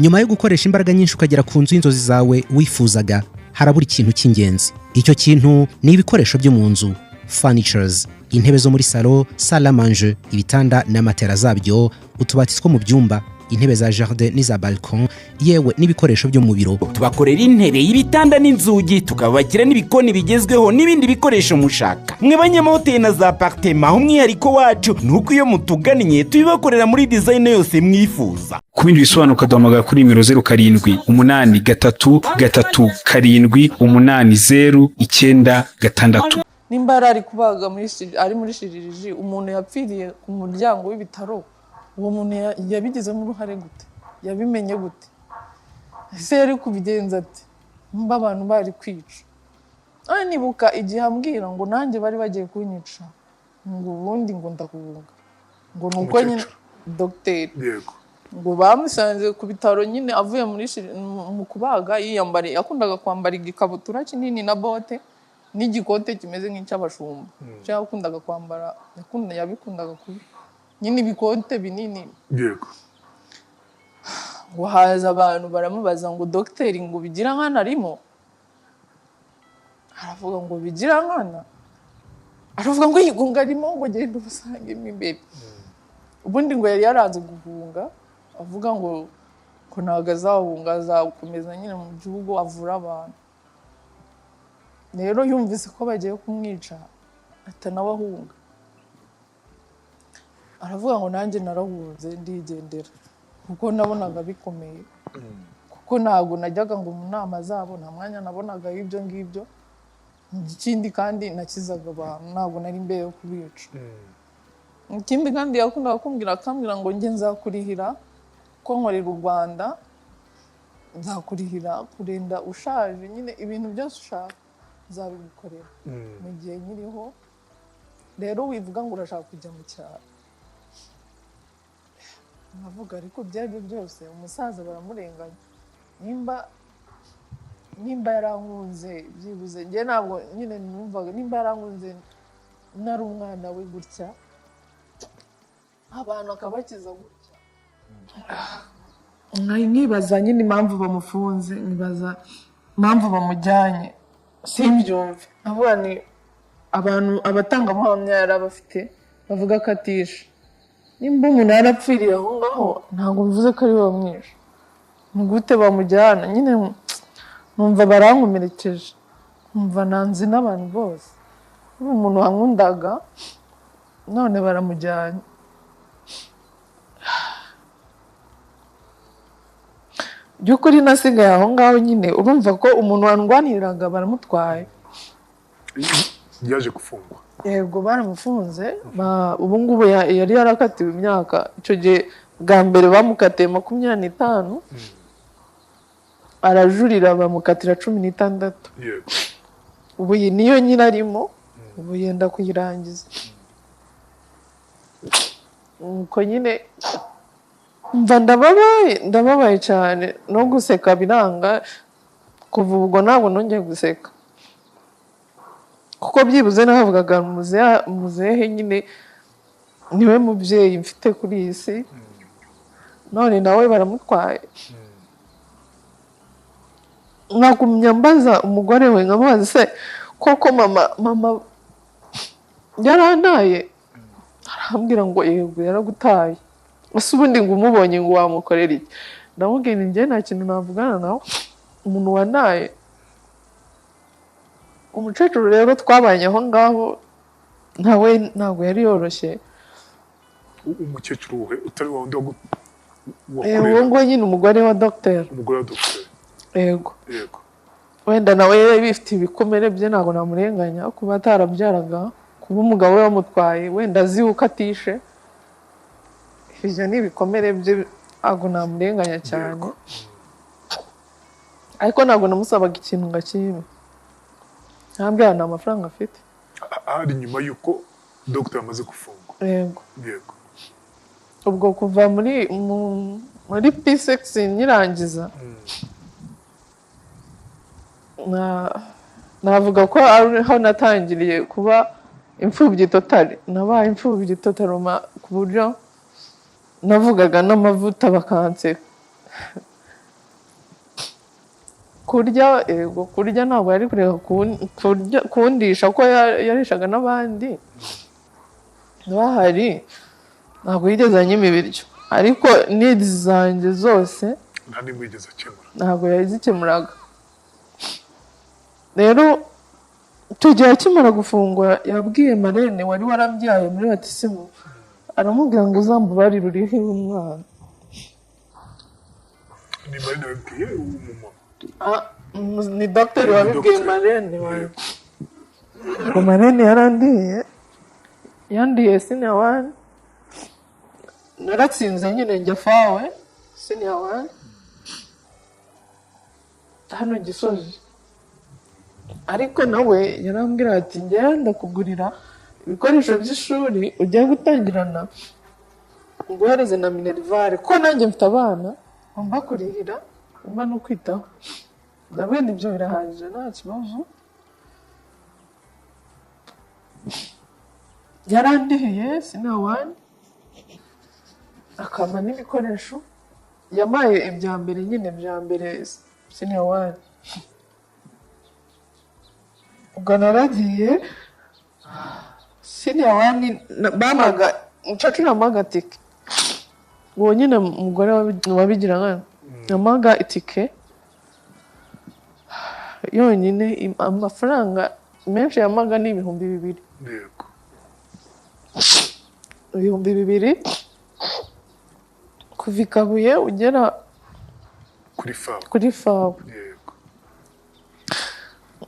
Nyuma yo gukoresha imbaraga nyinshi ukagera ku nzu y'inzozi zawe wifuzaga, harabura ikintu cy'ingenzi. Icyo kintu ni ibikoresho byo mu nzu, furnitures, intebe zo muri salo, salle à manger, ibitanda n'amatera zabyo, utubati two mu byumba, intebe za jardin n'iza balcon, yewe n'ibikoresho byo mu biro. Tubakorera intebe, ibitanda n'inzugi, tukabakira n'ibikoni bigezweho n'ibindi bikoresho mushaka. Mwe banyamahoteli na za appartement, umwihariko wacu nuko iyo mutugannye tubibakorera muri design yose mwifuza. Ku bindi bisobanuro ukaduhamagara kuri nimero 0783380996. Nimba ari kubaga ari muri shiririji umuntu yapfiriye ku muryango w'ibitaro, uwo muntu yabigizemo uruhare gute? Yabimenye gute? Ese yari kubigenza ati mba abantu bari kwica? Nibuka igihe ambwira ngo nanjye bari bagiye kunyica ngo ubundi ngo ndahunga ngo nuko nyine docteur ngo bamusanze ku bitaro nyine avuye mu kubaga yiyambariye, yakundaga kwambara igikabutura kinini na bote n'igikote kimeze nk'icy'abashumba. Yakundaga kwambara, yabikundaga kubi nyine ibikote binini. Yego. Ngo haza abantu baramubaza ngo docteur ngo bigira nkana arimo? Aravuga ngo bigira nkana? Aravuga ngo yigunga arimo ngo genda ubusange imbere. Ubundi ngo yari yaranze guhunga, avuga ngo ntago azahunga, azakomeza nyine mu gihugu avura abantu. Rero yumvise ko bagiye kumwica atanabahunga, aravuga ngo nanjye narahunze ndigendera kuko nabonaga bikomeye, kuko ntago najyaga ngo mu nama zabo, nta mwanya nabonaga ibyo ngibyo. Ikindi kandi nakizaga abantu, ntago nari mbere yo kubica. Ikindi kandi yakundaga akambwira ngo njye nzakurihira ko nkorera u Rwanda, nzakurihira kurinda ushaje, nyine ibintu byose ushaka nzabigukorera mu gihe nkiriho. Rero wivuga ngo urashaka kujya mu cyaro. Nkavuga ariko byari byose umusaza baramurenganya, nimba nimba yarankunze byibuze njye ntabwo nyine numvaga nimba yarankunze nari umwana we gutya abantu akabakiza gutya nkibaza nyine impamvu bamufunze nkibaza impamvu bamujyanye simbyumve avuga ni abantu abatangabuhamya yari abafite bavuga ko atishe nimba umuntu yarapfiriye aho ngaho ntabwo bivuze ko ari we wamwishe ni gute bamujyana nyine numva barankomerekeje numva nanzi n'abantu bose umuntu wankundaga none baramujyanye by'ukuri nasigaye aho ngaho nyine urumva ko umuntu wandwaniraga baramutwaye yaje gufungwa yego baramufunze ubu ngubu yari yarakatiwe imyaka icyo gihe bwa mbere bamukatiye 25 arajurira bamukatira 16 yego ubu iyi niyo nyine arimo ubu yenda kuyirangiza uko nyine mva ndababaye cyane no guseka biranga kuva ubwo ntabwo nongeye guseka kuko byibuze navugaga muzehe nyine niwe mubyeyi mfite kuri iyi si none nawe baramutwaye nkakumya mbaza umugore we nkamubaza se koko mama yarantaye arambwira ngo yego yaragutaye ese ubundi ngo umubonye ngo wamukorera iki ndamubwira njye nta kintu navugana nawe umuntu wantaye umukecuru rero twabanye aho ngaho nawe ntabwo yari yoroshye umukecuru we utari wa wundi uwo ngo nyine umugore wa dogiteri umugore wa dogiteri yego yego wenda nawe yari bifite ibikomere bye ntabwo namurenganya kuba atarabyaraga kuba umugabo we wamutwaye wenda azi uko atishe ibyo ni ibikomere bye ntabwo namurenganya cyane ariko ntabwo namusabaga ikintu ngo akime ntambwira nta mafaranga afite hari nyuma y'uko dogiteri amaze gufungwa yego yego ubwo kuva muri P6 nyirangiza navuga ko aho natangiriye kuba imfubyi totali nabaye imfubyi totaloma ku buryo navugaga n'amavuta bakanseka kurya ntabwo yari kureka kundisha ko yarishaga n'abandi bahari ntabwo yigeze anyima ibiryo ariko needs zanjye zose nta nimwe yigeze akemura ntabwo yazikemuraga rero icyo gihe akimara gufungwa yabwiye Marene wari warambyaye muri batisimu aramubwira ngo uzambubarire urihe umwana ni Marene wabibwiye umumama ni dogiteri wabibwiye Marene ngo Marene yandiye senior 1 naratsinze nyine njya fawe senior 1 hano Gisozi ariko nawe yarambwira ati njya ndakugurira ibikoresho by'ishuri ugiye gutangirana nguhereze na minerivare ko nanjye mfite abana ngomba kurihira ngomba no kwitaho ndabona ibyo birahagije nta kibazo yarandihiye senior 1 akama n'ibikoresho yamaye ibya mbere nyine bya mbere senior 1 ubwo naragiye senior 1 bamaga umukecuru amaga tike uwo nyine umugore wabigira nkana amaga itike yonyine amafaranga menshi yamaga ni 2,000 yego 2,000 kuva i Kabuye ugera kuri fawe yego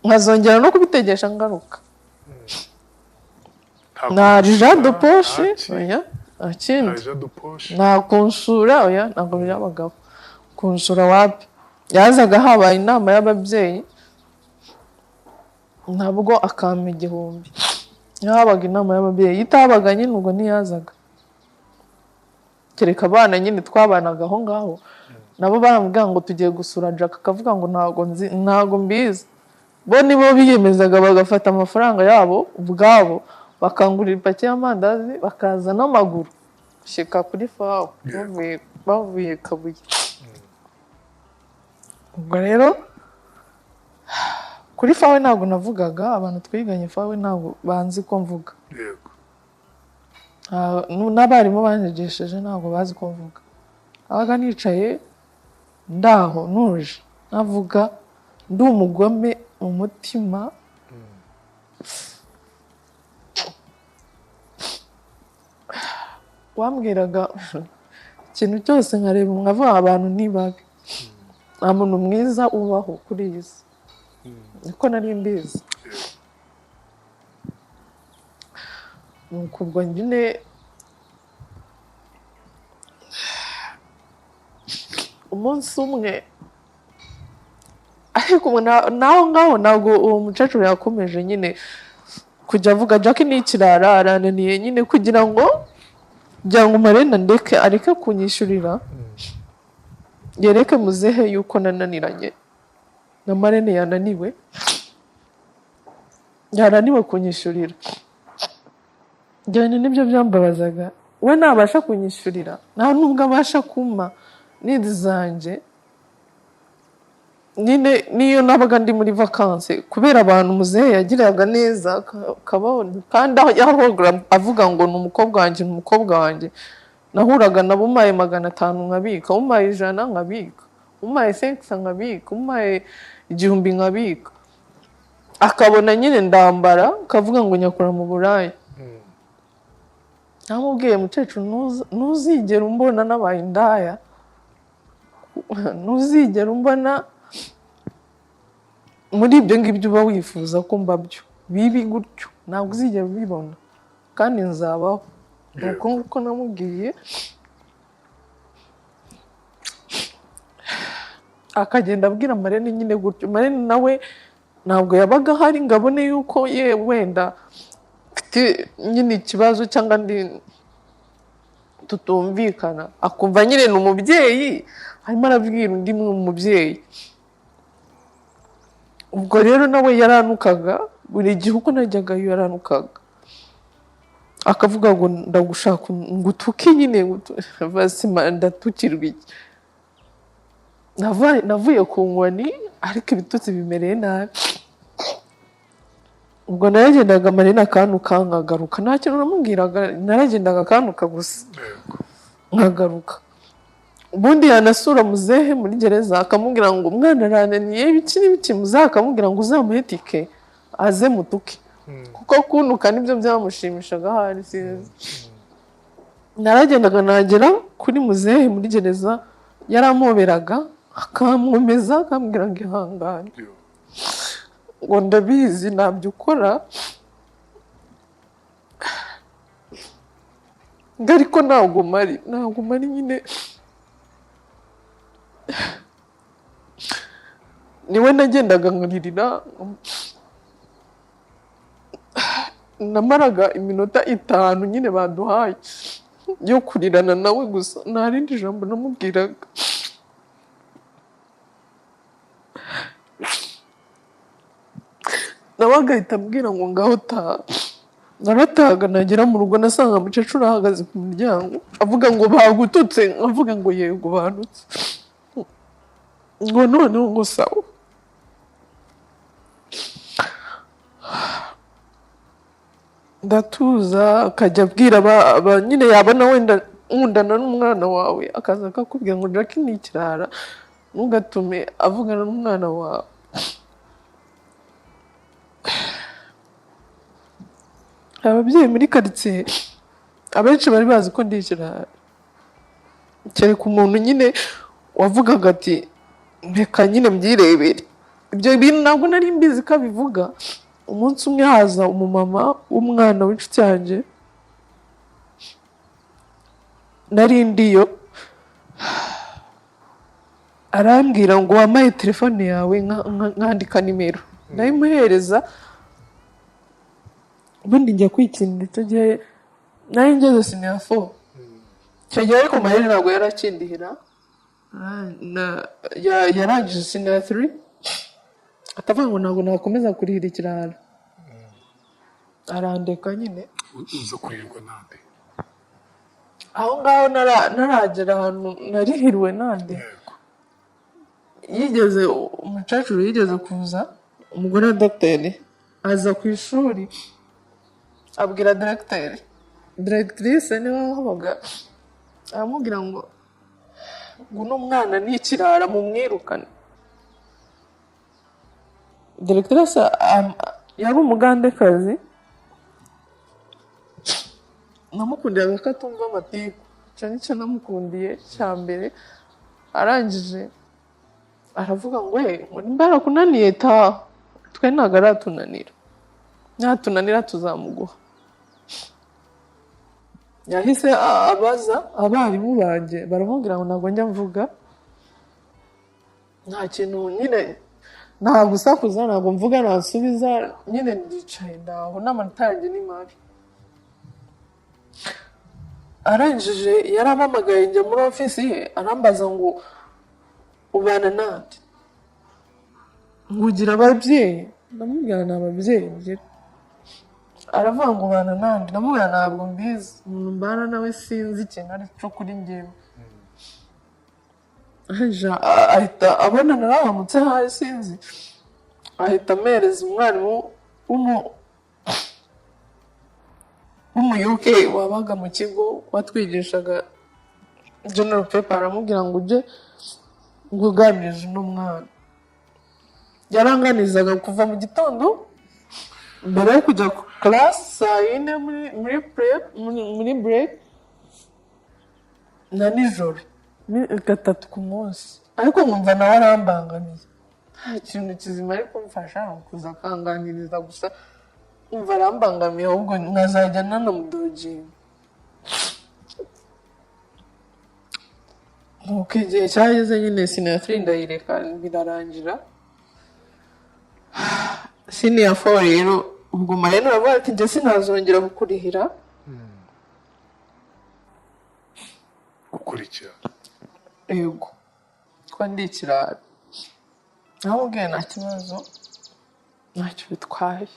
nkazongera no kubitegesha ngaruka nta rija de poshe oya akindi nta kunsura oya ntabwo byabagaho kunsura wapi yazaga habaye inama y'ababyeyi ntabwo akampa 1,000 habaga inama y'ababyeyi itabaga nyine ubwo ntiyazaga kereka abana nyine twabanaga aho ngaho nabo barambwira ngo tugiye gusura Jack akavuga ngo ntago mbizi. Bo nibo biyemezaga bagafata amafaranga yabo ubwabo bakangurira ipaki y'amandazi bakaza n'amaguru shika kuri fawo bavuye Kabuye. Ubwo rero kuri fawe ntabwo navugaga, abantu twiganye fawe ntabwo banzi ko mvuga. Yego. N'abarimu banyigisheje ntabwo bazi ko mvuga. Abaga nicaye ndaho nuje navuga ndi umugome mu mutima. Wambwiraga ikintu cyose nkareba nkavuga abantu ni babi, nta muntu mwiza ubaho kuri iyi si, niko nari mbizi. Nuko ubwo nyine umunsi umwe ariko naho ngaho ntabwo uwo mukecuru yakomeje nyine kujya avuga Jack ni ikirara arananiye nyine kugira ngo Marene ndeke areke kunyishyurira, yereke muzehe yuko nananiranye na Marene yananiwe kunyishyurira. Njyane nibyo byambabazaga, we ntabasha kunyishyurira nta nubwo abasha kumpa nidi zanjye. Nyine niyo nabaga ndi muri vacances kubera abantu muzehe yagiraga neza kabone kandi yahoraga avuga ngo ni umukobwa wanjye nahuraga nabo umpaye 500 nkabika, umpaye 100 nkabika, umpaye 500 nkabika, umpaye 1000 nkabika, akabona nyine ndambara akavuga ngo nyakura mu burayi. Namubwiye mukecuru ntuzigera umbona nabaye indaya, ntuzigera umbona muri ibyo ngibyo uba wifuza ko mbabyo bibi gutyo, ntabwo uzigera ubibona kandi nzabaho. Nuko nguko namubwiye, akagenda abwira Marene nyine gutyo. Marene nawe ntabwo yabaga ahari ngo abone yuko ye wenda mfite nyine ikibazo cyangwa tutumvikana, akumva nyine ni umubyeyi arimo arabwira undi mubyeyi. Ubwo rero nawe yaranukaga buri gihe uko najyagayo yaranukaga akavuga ngo ndagushaka ngutuke nyine basima ndatukirwa iki. Navuye ku nkoni ariko ibitutsi bimereye nabi. Ubwo naragendaga Marene akanuka nkagaruka, nta kintu namubwiraga, naragendaga akanuka gusa nkagaruka. Ubundi yanasura muzehe muri gereza akamubwira ngo umwana arananiye ibiki muzehe akamubwira ngo uzamuhe tike aze mutuke, kuko kunuka nibyo byamushimishaga ahari sinzi. Naragendaga nagera kuri muzehe muri gereza yaramuberaga akamwomeza akambwira ngo ihangane ngo ndabizi ntabyo ukora, ariko ntabwo mari nyine. Niwe nagendaga nkaririra, namaraga iminota 5 nyine baduhaye yo kurirana nawe gusa, nta rindi jambo namubwiraga. Nawe agahita ambwira ngo ngaho taha. Naratahaga nagera mu rugo nasanga mukecuru ahagaze ku muryango avuga ngo bagututse, avuga ngo yego banutse, ngo noneho ngo sawa. Ndatuza akajya abwira nyine yabona wenda nkundana n'umwana wawe akaza akakubwira ngo Jack ni ikirara ntugatume avugana n'umwana wawe. Ababyeyi muri quartier abenshi bari bazi ko ndi ikirara, kereka umuntu nyine wavugaga ati reka nyine mbyirebere. Ibyo bintu ntabwo nari mbizi ko abivuga. Umunsi umwe haza umumama w'umwana w'inshuti yanjye nari ndiyo, arambwira ngo wampaye telefone yawe nkandika nimero, ndayimuhereza. Ubundi njya kwikinira icyo gihe nari ngeze sinafo icyo gihe, ariko Marene ntabwo yarakindihira, yarangije senior 3 atavuga ngo ntabwo nakomeza kurihira ikirara arandeka nyine. uza kurirwa nande aho ngaho naragera ahantu narihiriwe nande. Umukecuru yigeze kuza, umugore wa dogiteri aza ku ishuri abwira directrice niwe wahobaga, aramubwira ngo uno mwana ni ikirara mumwirukane. Directrice yari umugandekazi, namukundiraga ko atumva amatiku, icyo nicyo namukundiye cya mbere. Arangije aravuga ngo nimba arakunaniye taha, twe ntabwo aratunanira, natunanira tuzamuguha. Yahise abaza abarimu banjye, baramubwira ngo ntabwo njya mvuga, nta kintu nyine, nta gusakuza, ntabwo mvuga, nasubiza nyine, ndicaye ndaho n'amanota yanjye ni mabi. Arangije yarampamagaye njya muri ofisi ye, arambaza ngo ubana nande, ngugira ababyeyi? Ndamubwira nta babyeyi ngira. Aravuga ngo ubana nande, ndamubwira ntabwo mbizi, umuntu mbana nawe sinzi ikintu ari cyo kuri njyewe. Ahita abona narahamutse hasi sinzi, ahita amereza umwarimu w'umuyuke wabaga mu kigo watwigishaga general paper, aramubwira ngo ujye uganiriza uno mwana. Yaranganizaga kuva mu gitondo mbere yo kujya ku class saa 4 muri break na nijoro 3 ku munsi, ariko nkumva nawe arambangamiye, nta kintu kizima ari kumfasha kuza akanganiriza gusa, umva arambangamiye, ahubwo nkazajya nanamudoginga. Nuko igihe cyageze nyine senior 3 ndayireka birarangira. Senior 4 rero ubwo Marene aravuga ati njye sinazongera kukurihira. gukurikira Yego ko ndi ikirara, namubwiye nta kibazo, ntacyo bitwaye.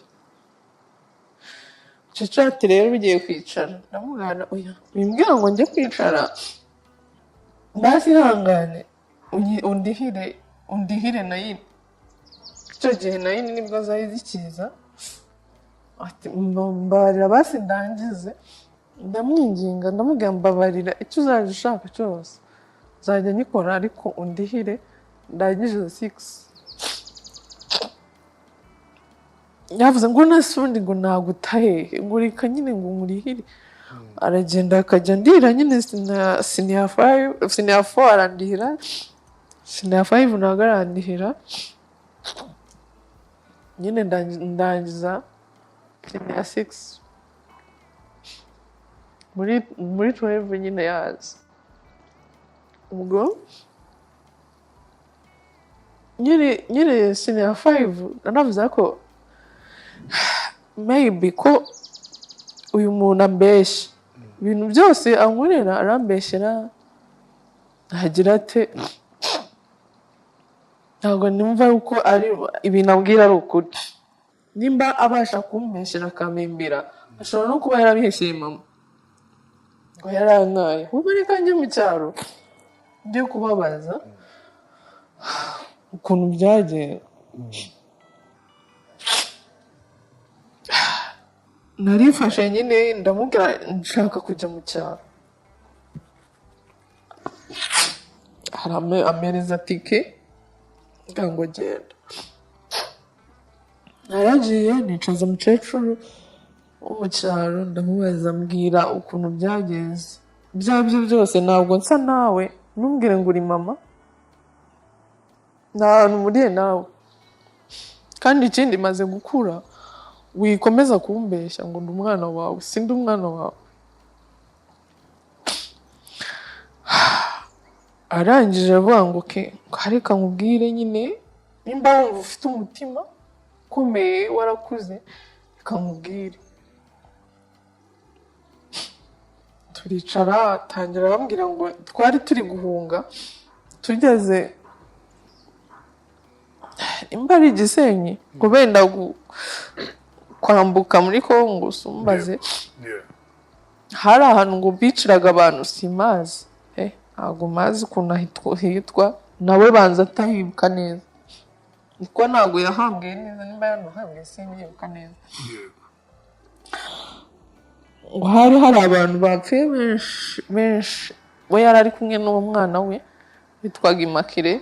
Cicati rero bigiye kwicara, ndamubwira oya bimbwira ngo njye kwicara, ndasihangane undihire Nayini. Icyo gihe Nayini nibwo zari zikiza, ati mbabarira basi ndangize. Ndamwinginga ndamubwira mbabarira, icyo uzajya ushaka cyose nzajya nyikora, ariko undihire ndangije 6. Yavuze ngo nasundi ngo nagutahe, ngo reka nyine ngo nkurihire. Aragenda akajya ndira nyine senior 4 arandihira, senior 5 ntabwo arandihira. Nyine ndangiza senior 6 muri 12 nyine yazi. Ubwo nyine senior 5 nanavuze ko maybe ko uyu muntu ambeshya, ibintu byose ankorera arambeshyera, agira ate, ntabwo nimva uko ari ibintu ambwira ari ukuri. Nimba abasha kumbeshyera akamembera, ashobora no kuba yarabiheshyeye mama ngo yarankaye. Ubu reka njye mu cyaro njye kubabaza ukuntu byagenze. Narifashe nyine ndamubwira nshaka kujya mu cyaro. Amereza tike ngo genda. Naragiye nicaza umukecuru wo mu cyaro, ndamubaza mbwira ukuntu byagenze. Byabyo byose ntabwo nsa nawe, ntumbwire ngo uri mama, nta hantu muriye nawe, kandi ikindi maze gukura, wikomeza kumbeshya ngo ndi umwana wawe, sindi umwana wawe. Arangije avuga ngo reka nkubwire nyine, nimba wumva ufite umutima ukomeye warakuze, reka nkubwire. Turicara atangira arambwira ngo twari turi guhunga tugeze imba ari Gisenyi ngo benda kwambuka muri Kongo sumbaze Yeah. hari ahantu ngo biciraga abantu simazi ntabwo mazi ukuntu hitwa nawe banza atahibuka neza niko ntabwo yahambwe neza nimba yanuhambwe sinyibuka neza Yego. ngo hari abantu bapfuye benshi we yari ari kumwe n'uwo mwana we witwaga Imakire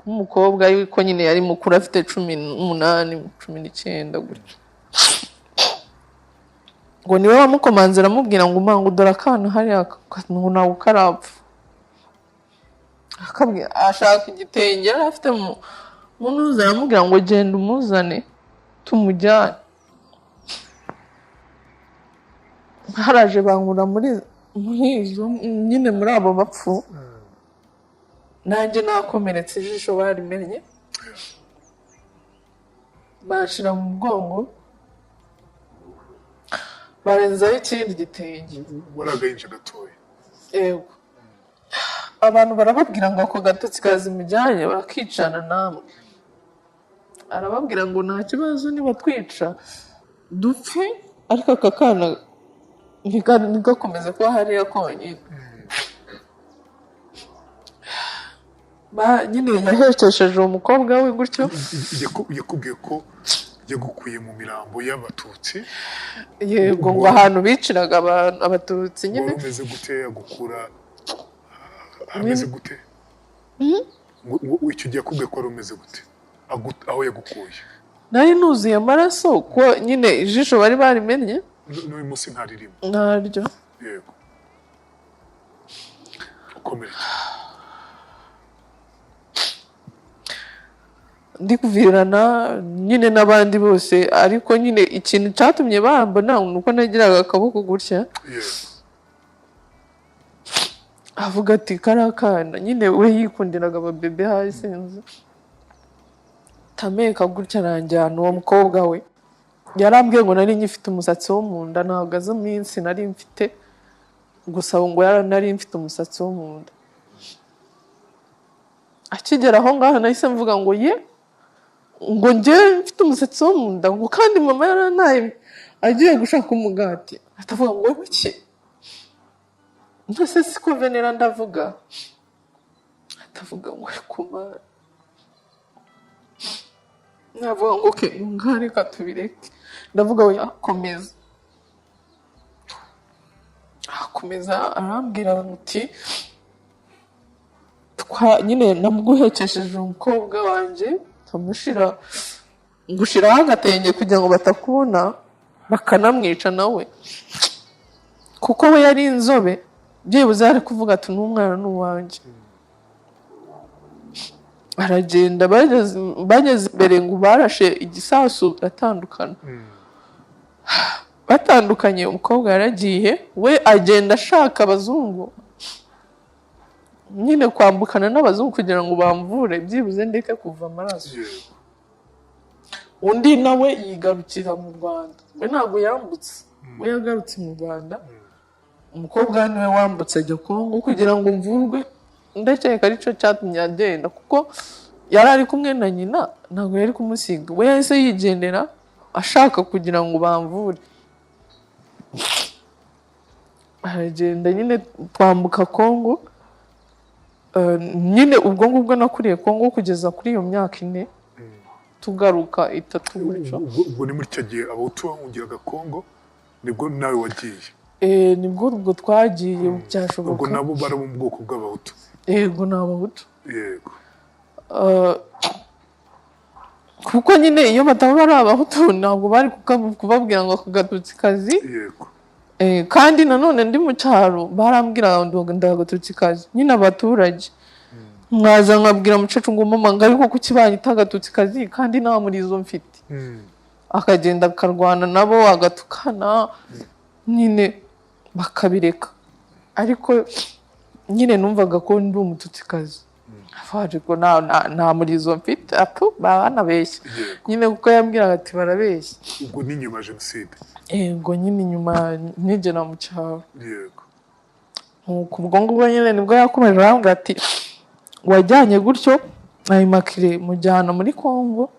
umukobwa ariko nyine yari mukuru afite 18 19 gutyo ngo niwe wamukomanze aramubwira ngo umangu dore akana hariya ngo nawe ukarapfa akabwira ashaka igitenge yari afite mu ntuza aramubwira ngo genda umuzane tumujyane haraje bankura muri izo nyine muri abo bapfu nanjye nakomeretse ijisho barimenye bashira mu bwongo barenzaho ikindi gitenge waragahinja gatoya yego abantu barababwira ngo ako gatotsi kazimujyanye bakicana namwe arababwira ngo nta kibazo niba twica dupfe ariko aka kana ntigakomeze kuba hariya konyine nyine yahekesheje uwo mukobwa we gutyo yakubwiye ko yagukuye mu mirambo y'abatutsi yego ngo ahantu biciraga abatutsi nyine umeze gute yagukura ameze gute icyo gihe yakubwiye ko wari umeze gute aho yagukuye nari nuzuye amaraso ko nyine ijisho bari barimennye n'uyu munsi ntaririmo ntaryo yego ukomere ndi kuvirana nyine n'abandi bose ariko nyine ikintu cyatumye bambona nuko nagiraga akaboko gutya avuga ati karakana nyine we yikundiraga ababebe hasi sinzi tameka gutya aranjyana uwo mukobwa we yarambwiye ngo nari ngifite umusatsi wo mu nda ntabwo azi iminsi nari mfite gusa ngo nari mfite umusatsi wo mu nda akigera aho ngaho nahise mvuga ngo ye ngo njyewe mfite umusatsi wo mu nda ngo kandi mama yarantaye agiye gushaka umugati atavuga ngo biki ndetse siko venera ndavuga atavuga ngo kumara navuga ngo okay ngareka tubireke ndavuga we akomeza arambwira ati nyine namuguhekesheje umukobwa wanjye ngushiraho agatenge kugira ngo batakubona bakanamwica nawe kuko we yari inzobe byibuze ari kuvuga ati n'umwana n'uwanjye aragenda bageze imbere ngo barashe igisasu atandukana batandukanye umukobwa yaragiye we agenda ashaka abazungu nyine kwambukana n'abazungu kugira ngo bamvure byibuze ndeke kuva amaraso undi nawe yigarukira mu Rwanda we ntabwo yambutse we yagarutse mu Rwanda umukobwa niwe wambutse ajya Kongo kugira ngo mvurwe ndakeka aricyo cyatumye agenda kuko yari ari kumwe na nyina ntabwo yari kumusiga we yahise yigendera ashaka kugira ngo bamvure aragenda nyine twambuka Kongo nyine ubwo ngubwo nakuriye Kongo kugeza kuri iyo myaka 4 tugaruka 3 gutyo ubwo ni muri cyo gihe abahutu bahungiraga Kongo nibwo nawe wagiye nibwo ubwo twagiye byashoboka ubwo nabo bari mu bwoko bw'abahutu yego n'abahutu yego kuko nyine iyo bataba ari abahutu ntabwo bari kubabwira ngo akagatutsi kazi yego kandi nanone ndi mu cyaro barambwira ngo ndagatutsi kazi nyine abaturage mwaza nkabwira mucacu ngo mama ngo ariko kukibanyita agatutsi kazi kandi nta muri izo mfite akagenda akarwana nabo agatukana nyine bakabireka ariko nyine numvaga ko ndi umututsi kazi afaje ko nta muri izo mfite apo banabeshya nyine kuko yambwiraga ati barabeshya ubwo ni nyuma jenoside ngo nyine nyuma nigera mu cyaro yego ubwo ngubwo nyine nibwo yakomeje arambwira ati wajyanye gutyo na Immaculée mujyana muri Congo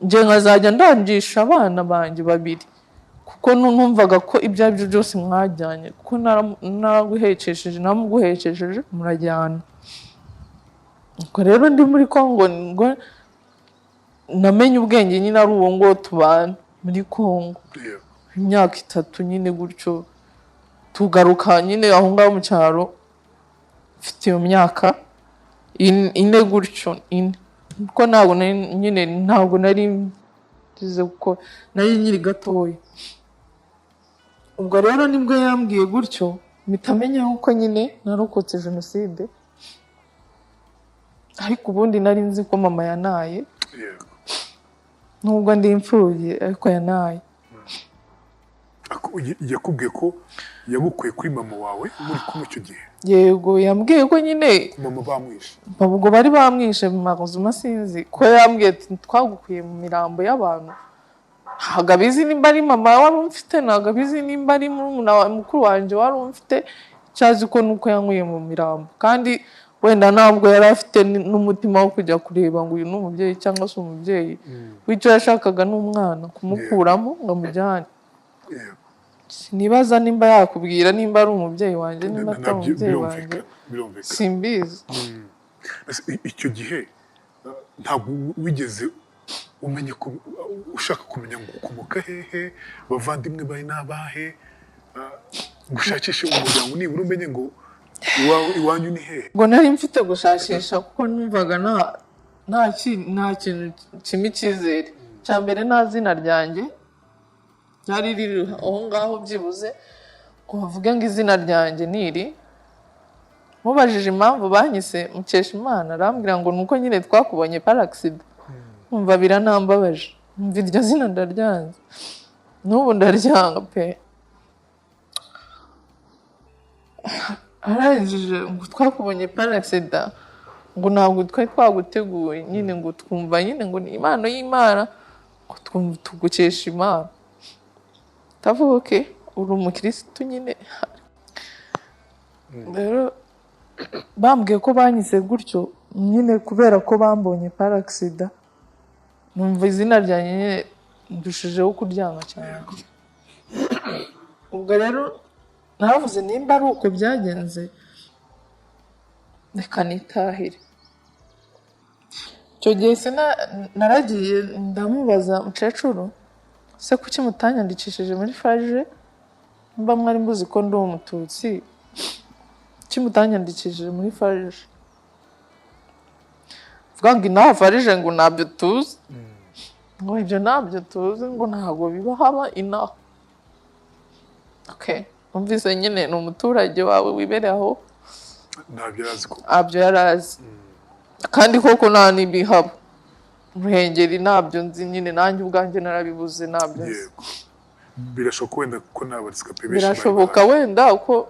njye nkazajya ndangisha abana banjye babiri kuko numvaga ko ibyo ari byo byose mwajyanye kuko naraguhekesheje namuguhekesheje murajyana. Ubwo rero ndi muri Congo ngo namenye ubwenge nyine ari uwo ngo tubana muri Congo imyaka 3 nyine gutyo tugaruka nyine aho ngaho mu cyaro mfite iyo myaka 4 gutyo 4 kuko ntabwo nari ngize kuko nari nyiri gatoya. Ubwo rero nibwo yambwiye gutyo mitamenya uko nyine narokotse jenoside ariko ubundi nari nzi ko mama yanaye nubwo ndi imfubyi ariko yanaye. yakubwiye ko yagukuye kuri mama wawe muri kumwe icyo gihe? Yego yambwiye ko nyine mama bamwishe ubwo bari bamwishe mu mazuma sinzi ko yambwiye ati twagukuye mu mirambo y'abantu ntabwo abizi nimba ari mama wari umfite ntabwo abizi nimba ari mukuru wanjye wari umfite cyazi ko nuko yankuye mu mirambo kandi wenda ntabwo yari afite n'umutima wo kujya kureba ngo uyu ni umubyeyi cyangwa se umubyeyi w'icyo yashakaga n'umwana kumukuramo ngo amujyane. Sinibaza nimba yakubwira nimba ari umubyeyi wanjye nimba atari umubyeyi wanjye simbizi. Icyo gihe ntabwo wigeze umenye ko ushaka kumenya ngo ukomoka hehe bavandimwe bawe n'abahe gushakisha umuryango nibura umenye ngo iwanyu ni hehe? Ngo nari mfite gushakisha kuko numvaga nta kintu kimwe icyizere cya mbere nta zina ryanjye ryari riri aho ngaho byibuze ngo bavuge ngo izina ryanjye niri. Mubajije impamvu banyise Mukeshimana arambwira ngo nuko nyine twakubonye par accident. Umva biranambabaje umva iryo zina ndaryanze n'ubu ndaryanga pe. Arangije ngo twakubonye par accident ngo ntabwo twari twaguteguye nyine ngo twumva nyine ngo ni impano y'Imana ngo twumva tugukesha Imana. Tavuga okay uri umukirisitu nyine. Rero bambwiye ko banyise gutyo nyine kubera ko bambonye par accident numva izina ryanjye nyine ndushijeho kuryanga cyane. Ubwo rero naravuze nimba ari uko byagenze reka nitahire. Icyo gihe naragiye ndamubaza mukecuru se kuki mutanyandikishije muri farije mba mwari mbuzi ko ndi umututsi kuki mutanyandikishije muri farije? Vuga ngo inaha farije ngo ntabyo tuzi ngo ibyo ntabyo tuzi ngo ntabwo biba haba inaha. Okay umvise nyine ni umuturage wawe wibereye aho ntabyo yarazi kandi koko nta n'ibihaba Ruhengeri ntabyo nzi nyine nanjye ubwanjye narabibuze ntabyo nzi. Birashoboka wenda ko nabarizwa pe birashoboka wenda uko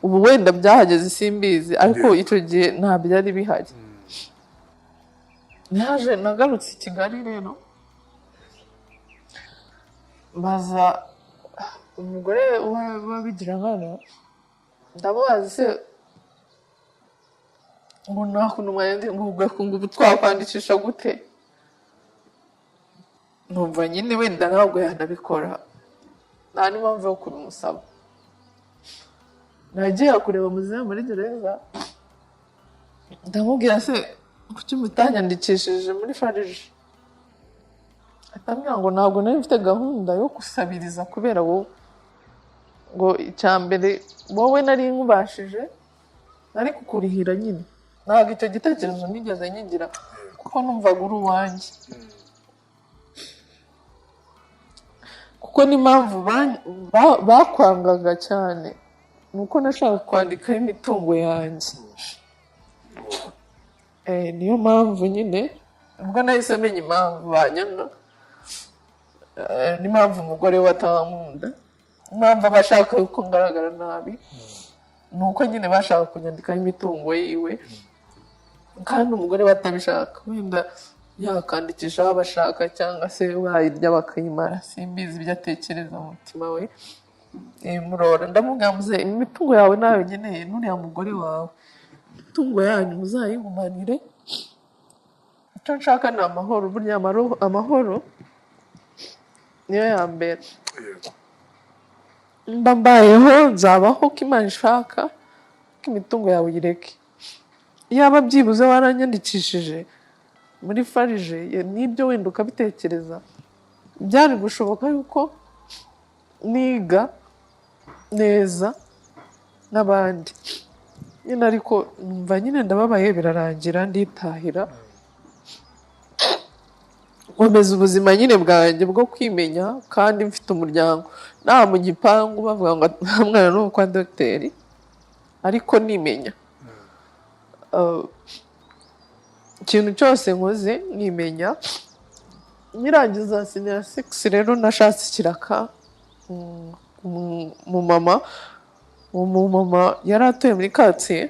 ubu wenda byahageze simbizi ariko icyo gihe nta byari bihari. Naje nagarutse i Kigali rero baza umugore wabigira nkana ndamubaza se ngo nakuntu mwende ngo twakwandikisha gute numva nyine wenda ntabwo yanabikora nta n'impamvu yo kubimusaba. Nagiye kureba muzehe muri gereza ndamubwira se kuki mutanyandikishije muri farije atambwira ngo ntabwo nari mfite gahunda yo gusabiriza kubera wowe ngo icya mbere wowe nari nkubashije nari kukurihira nyine ntabwo icyo gitekerezo nigeze nyigira kuko numvaga uri uwanjye kuko n'impamvu bakwangaga cyane nuko nashaka kwandikaho imitungo yanjye. Niyo mpamvu nyine ubwo nahise menya impamvu banyanga n'impamvu umugore we atankunda impamvu abashaka yuko ngaragara nabi nuko nyine bashaka kunyandikaho imitungo yiwe kandi umugore batabishaka wenda yakandikisha aho abashaka cyangwa se bayirya bakayimara simbizi ibyo atekereza mu mutima we murora ndamubwira muzehe imitungo yawe nayo nkeneye n'uriya mugore wawe imitungo yanyu muzayigumanire icyo nshaka ni amahoro burya amahoro niyo ya mbere mba mbayeho nzabaho ko Imana ishaka ko imitungo yawe uyireke yaba byibuze waranyandikishije muri farije n'ibyo wenda ukabitekereza byari gushoboka yuko niga neza n'abandi nyine ariko numva nyine ndababaye birarangira nditahira nkomeza ubuzima nyine bwanjye bwo kwimenya kandi mfite umuryango nta mu gipangu bavuga ngo mwana ni kwa dogiteri ariko nimenya ikintu cyose nkoze nimenya nyirangiza senior 6 rero nashatse ikiraka umumama yari atuye muri karitsiye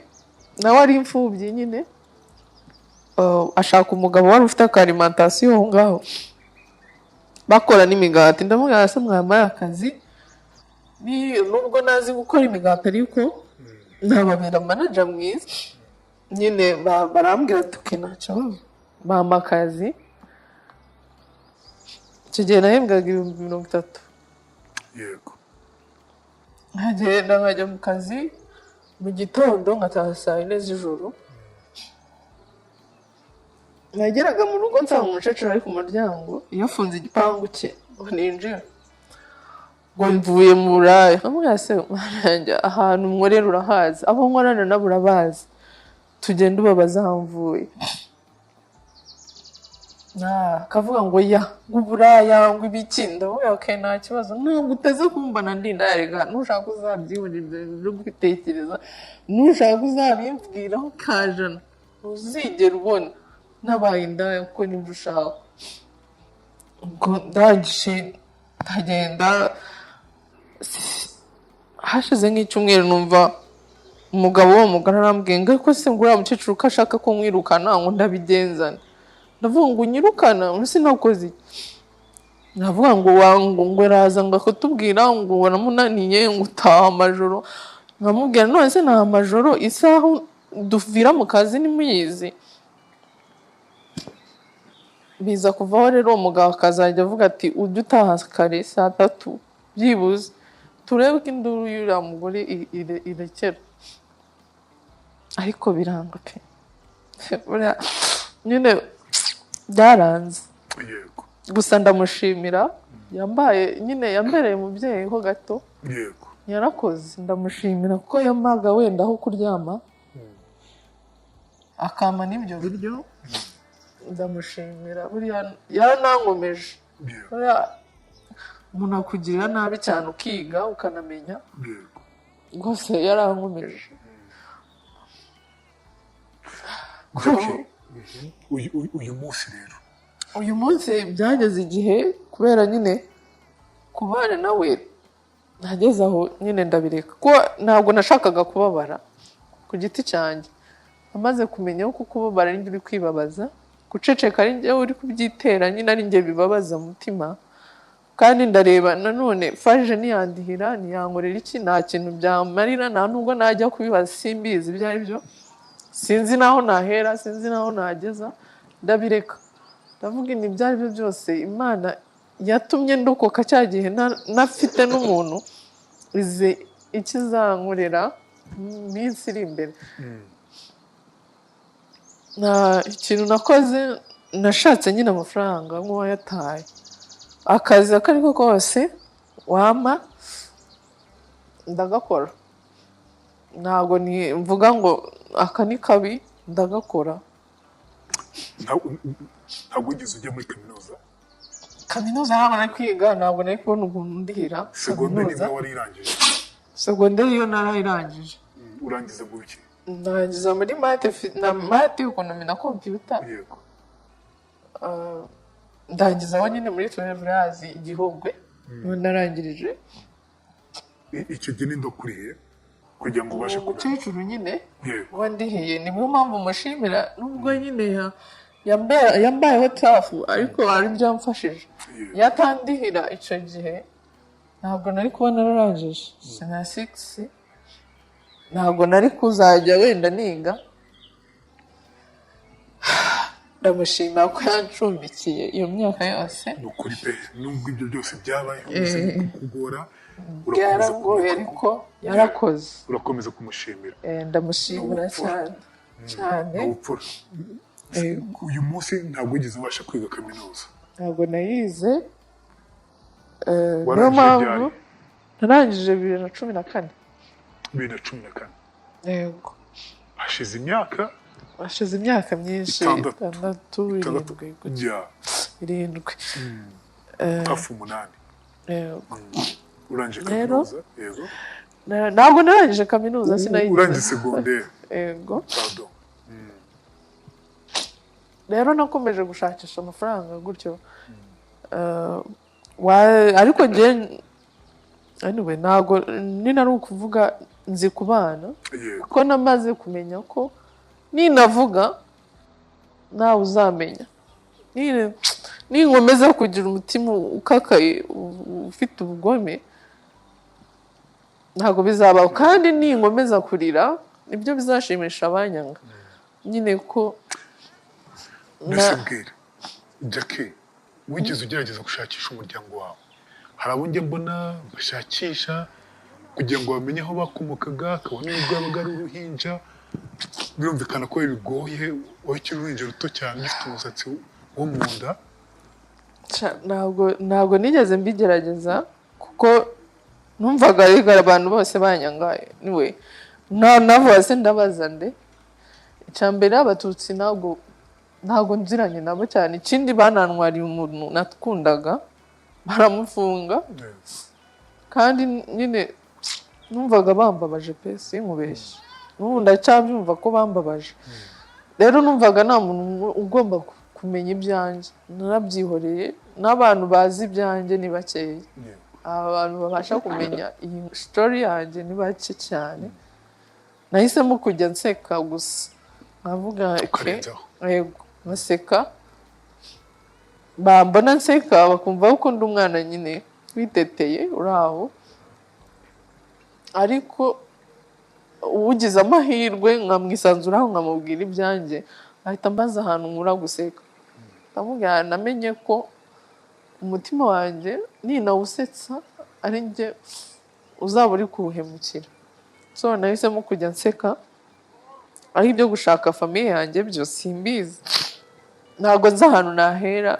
nawe ari imfubyi nyine ashaka umugabo wari ufite akarimantasiyo aho ngaho bakora n'imigati ndamubwira se mwamaye akazi nubwo nazi gukora imigati ariko nababera manager mwiza nyine barambwira ati ntacyo bampa akazi icyo gihe nahembwaga 30,000 yego nkagenda nkajya mu kazi mu gitondo nkataha saa 4 z'ijoro nageraga mu rugo nsanga umukecuru ari ku muryango yafunze igipangu cye ngo ninjire ngo mvuye mu buraya amubwira se mwanjye ahantu nkorera urahazi abo nkorana nabo urabazi tugenda ubabaza aho mvuye akavuga ngo ngo uburaya ngo ibiki ndavuga ok nta kibazo ntabwo uteze kumbana ndindarega nushaka uzabyibonera byo gutekereza nushaka uzabimbwiraho kajana ntuzigera ubona nabaye indaya kuko nibyo ushaka ubwo ndangije ndagenda hashize nk'icyumweru numva umugabo wo mugara arambwiye ngo ariko se ngo uriya mukecuru ko ashaka ko mwirukana ngo ndabigenzane ndavuga ngo unyirukana sinakoze ndavuga ngo raza ngo akatubwira ngo waramunaniye ngo utaha amajoro nkamubwira none se nta amajoro isaha duvira mu kazi nimuyizi biza kuvaho rero umugabo akazajya avuga ati ujye utaha kare saa 3 byibuze turebe ko induru y'uriya mugore irekera ariko biranga pe nyine byaranze yego gusa ndamushimira yambereye umubyeyi ho gato yego yarakoze ndamushimira kuko yamaga wenda aho kuryama akama n'ibyo biryo ndamushimira buriya yaranankomeje buriya umuntu akugirira nabi cyane ukiga ukanamenya rwose yarankomeje uyu munsi byageze igihe kubera nyine kubana nawe nageze aho nyine ndabireka kuko ntabwo nashakaga kubabara ku giti cyanjye amaze kumenya ko kubabara ari njye uri kwibabaza guceceka ari njye uri kubyitera nyine ari njye bibabaza umutima kandi ndareba nanone farije niyandihira niyankorera iki nta kintu byamarira nta nubwo najya kubibaza simbizi ibyo ari byo sinzi naho nahera sinzi naho nageza ndabireka ndavuga ibyo ari byo byose Imana yatumye ndokoka cya gihe nafite n'umuntu izi ikizankorera minsi iri imbere ikintu nakoze nashatse nyine amafaranga nk'uwayataye akazi ako ari ko kose wampa ndagakora ntabwo mvuga ngo aka ni kabi ndagakora ntabwo ugeze ujya muri kaminuza ntabwo nari kwiga ntabwo nari kubona ukuntu ndihira segonderi niba warirangije segonderi yo narayirangije urangiza mu biki ndangiza muri mate ekonomi na kompiyuta ndangiza aho nyine muri tureburazi igihogwe narangirije icyo gihe ndakuriye kugira ngo ubashe umukecuru nyine wandihiye niyo mpamvu mushimira nubwo nyine yambayeho tafu ariko hari byamfashije yatandihira icyo gihe ntabwo nari kuba nararangije sena 6 ntabwo nari kuzajya wenda niga. Ndamushima ko yancumbikiye iyo myaka yose. ni ukuri pe nubwo ibyo byose byabaye kugora Yarangoye ariko yarakoze. urakomeza kumushimira. Ndamushimira cyane cyane. ubupfura uyu munsi ntabwo wigeze ubasha kwiga kaminuza. Ntabwo nayize. Niyo warangije mpamvu narangije 2014. 2014. Yego. hashize imyaka Hashize imyaka myinshi. 6 7 hafi 8. Yego. urangije kaminuza. Yego. Ntabwo narangije kaminuza sinayize. urangije secondaire. Yego. Pardon. Rero nakomeje gushakisha amafaranga gutyo. Ariko njye anyway ntabwo nari ukuvuga nzi kubana. Kuko namaze kumenya ko ninavuga nawe uzamenya. Ninkomeza kugira umutima ukakaye ufite ubugome ntabwo bizabaho, kandi ninkomeza kurira nibyo bizashimisha abanyanga. Nyine ko mbwira Jackie, wigeze ugerageza gushakisha umuryango wawe? hari abo njye mbona bashakisha kugira ngo bamenye aho bakomokaga, kabone n'ubwo yabaga ari uruhinja. Birumvikana ko bigoye, wowe ukiri uruhinja ruto cyane ufite umusatsi wo mu nda. ntabwo nigeze mbigerageza kuko numvaga rigara abantu bose banyangaye. Niwe navuga se ndabaza nde. Icyambere abatutsi ntabwo nziranye nabo cyane. Ikindi banantwariye umuntu nakundaga baramufunga, kandi nyine numvaga bambabaje pe sinkubeshye. N'ubu ndacyabyumva ko bambabaje. Rero numvaga nta muntu ugomba kumenya ibyanjye. Narabyihoreye, n'abantu bazi ibyanjye ni bakeya. Abantu babasha kumenya iyi story yanjye ni bake cyane. Nahisemo kujya nseka gusa, nkavuga yego baseka, bambona nseka bakumva ko ndi umwana nyine witeteye uraho. Ariko ugize amahirwe nkamwisanzuraho nkamubwira ibyanjye, ahita mbaza ahantu nkura guseka. Ndamubwira namenye ko umutima wanjye ninawusetsa ari njye uzaba uri kuwuhemukira. So nahisemo kujya nseka, ari ibyo gushaka famiye yanjye byo simbizi. Ntabwo nzi ahantu nahera,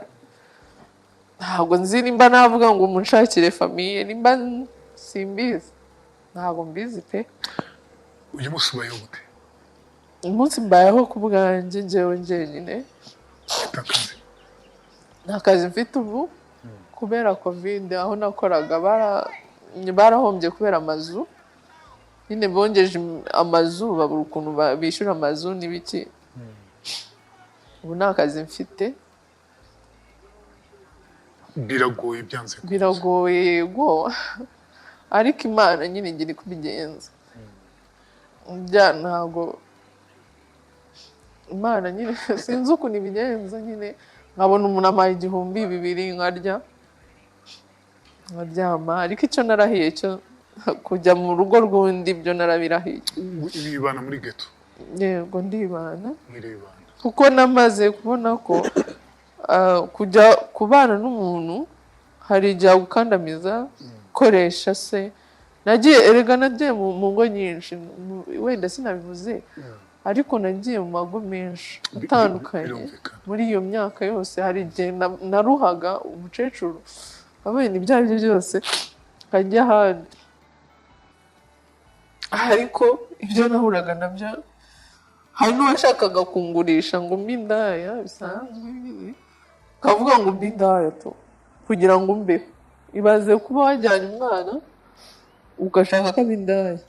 ntabwo nzi nimba navuga ngo munshakire famiye, nimba simbizi, ntabwo mbizi pe. uyu munsi ubayeho gute? Umunsi mbayeho ku bwanjye njyewe njyenyine. Nta kazi mfite ubu kubera covid. Aho nakoraga barahombye kubera amazu. Nyine bongeje amazu, babura ukuntu bishyura amazu n'ibiki. Ubu nta kazi mfite. Biragoye byanze. Biragoye yego, ariko Imana nyine igira kubigenza. Ntabwo Imana nyine sinzi ukuntu ibigenza. Nyine nkabona umuntu amaye 2,000 nkarya nkaryama. Ariko icyo narahiye cyo kujya mu rugo rw'undi byo narabirahiye. Ibibana muri ghetto? Yego ndibana. Mwiribana? Kuko namaze kubona ko kujya kubana n'umuntu hari igihe gukandamiza, koresha se. Nagiye mu ngo nyinshi, wenda sinabivuze, ariko nagiye mu mago menshi atandukanye. Muri iyo myaka yose hari igihe naruhaga umucecuru abene ibyo ari byo byose nkajya ahandi. Ariko ibyo nahuraga nabyo, hari n'uwashakaga kungurisha ngo mbe indaya bisanzwe, kavuga ngo mbe indaya to kugira ngo mbeho. Ibaze kuba wajyanye umwana ugashaka ko indaya.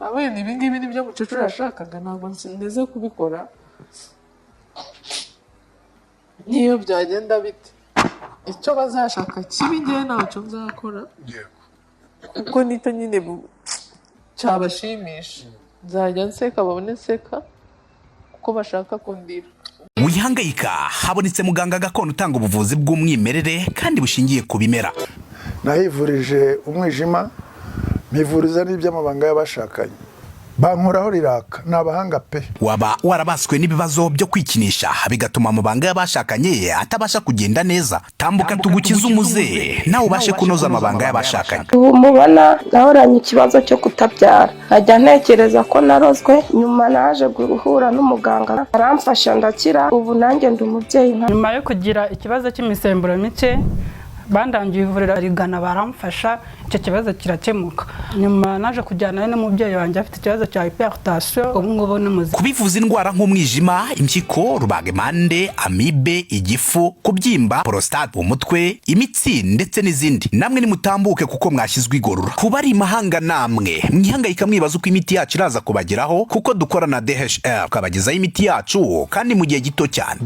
Abene ibi ngibi nibyo mucecuru yashakaga, ntabwo nsineze kubikora. Niyo byagenda bite, icyo bazashaka kibi ngewe ntacyo nzakora, kuko nicyo nyine cyabashimisha. Nzajya nseka babone nseka kuko bashaka kundira. Wihangayika, habonetse muganga gakondo utanga ubuvuzi bw'umwimerere kandi bushingiye ku bimera. nahivurije umwijima mpivuriza n'iby'amabanga y'abashakanye bankoraho riraka ni abahanga pe. Waba warabaswe n'ibibazo byo kwikinisha bigatuma amabanga y'abashakanye atabasha kugenda neza? Tambuka tugukize umuze nawe ubashe kunoza amabanga y'abashakanye. Ubu mubona nahoranye ikibazo cyo kutabyara, nkajya ntekereza ko narozwe, nyuma naje guhura n'umuganga aramfasha ndakira, ubu nanjye ndi umubyeyi. Nyuma yo kugira ikibazo cy'imisemburo mike bandangiye ivuriro rigana baramfasha, icyo kibazo kirakemuka. Nyuma naje kujyana n'umubyeyi wanjye afite ikibazo cya hypertension, ubu ngubu ni muzima. Kubivuza indwara nk'umwijima, impyiko, rubagimpande, amibe, igifu, kubyimba, prostate, umutwe, imitsi ndetse n'izindi, namwe nimutambuke kuko mwashyizwe igorora. Kuba ari imahanga namwe mwihangayika mwibaza uko imiti yacu iraza kubageraho, kuko dukora na DHL tukabagezaho imiti yacu kandi mu gihe gito cyane.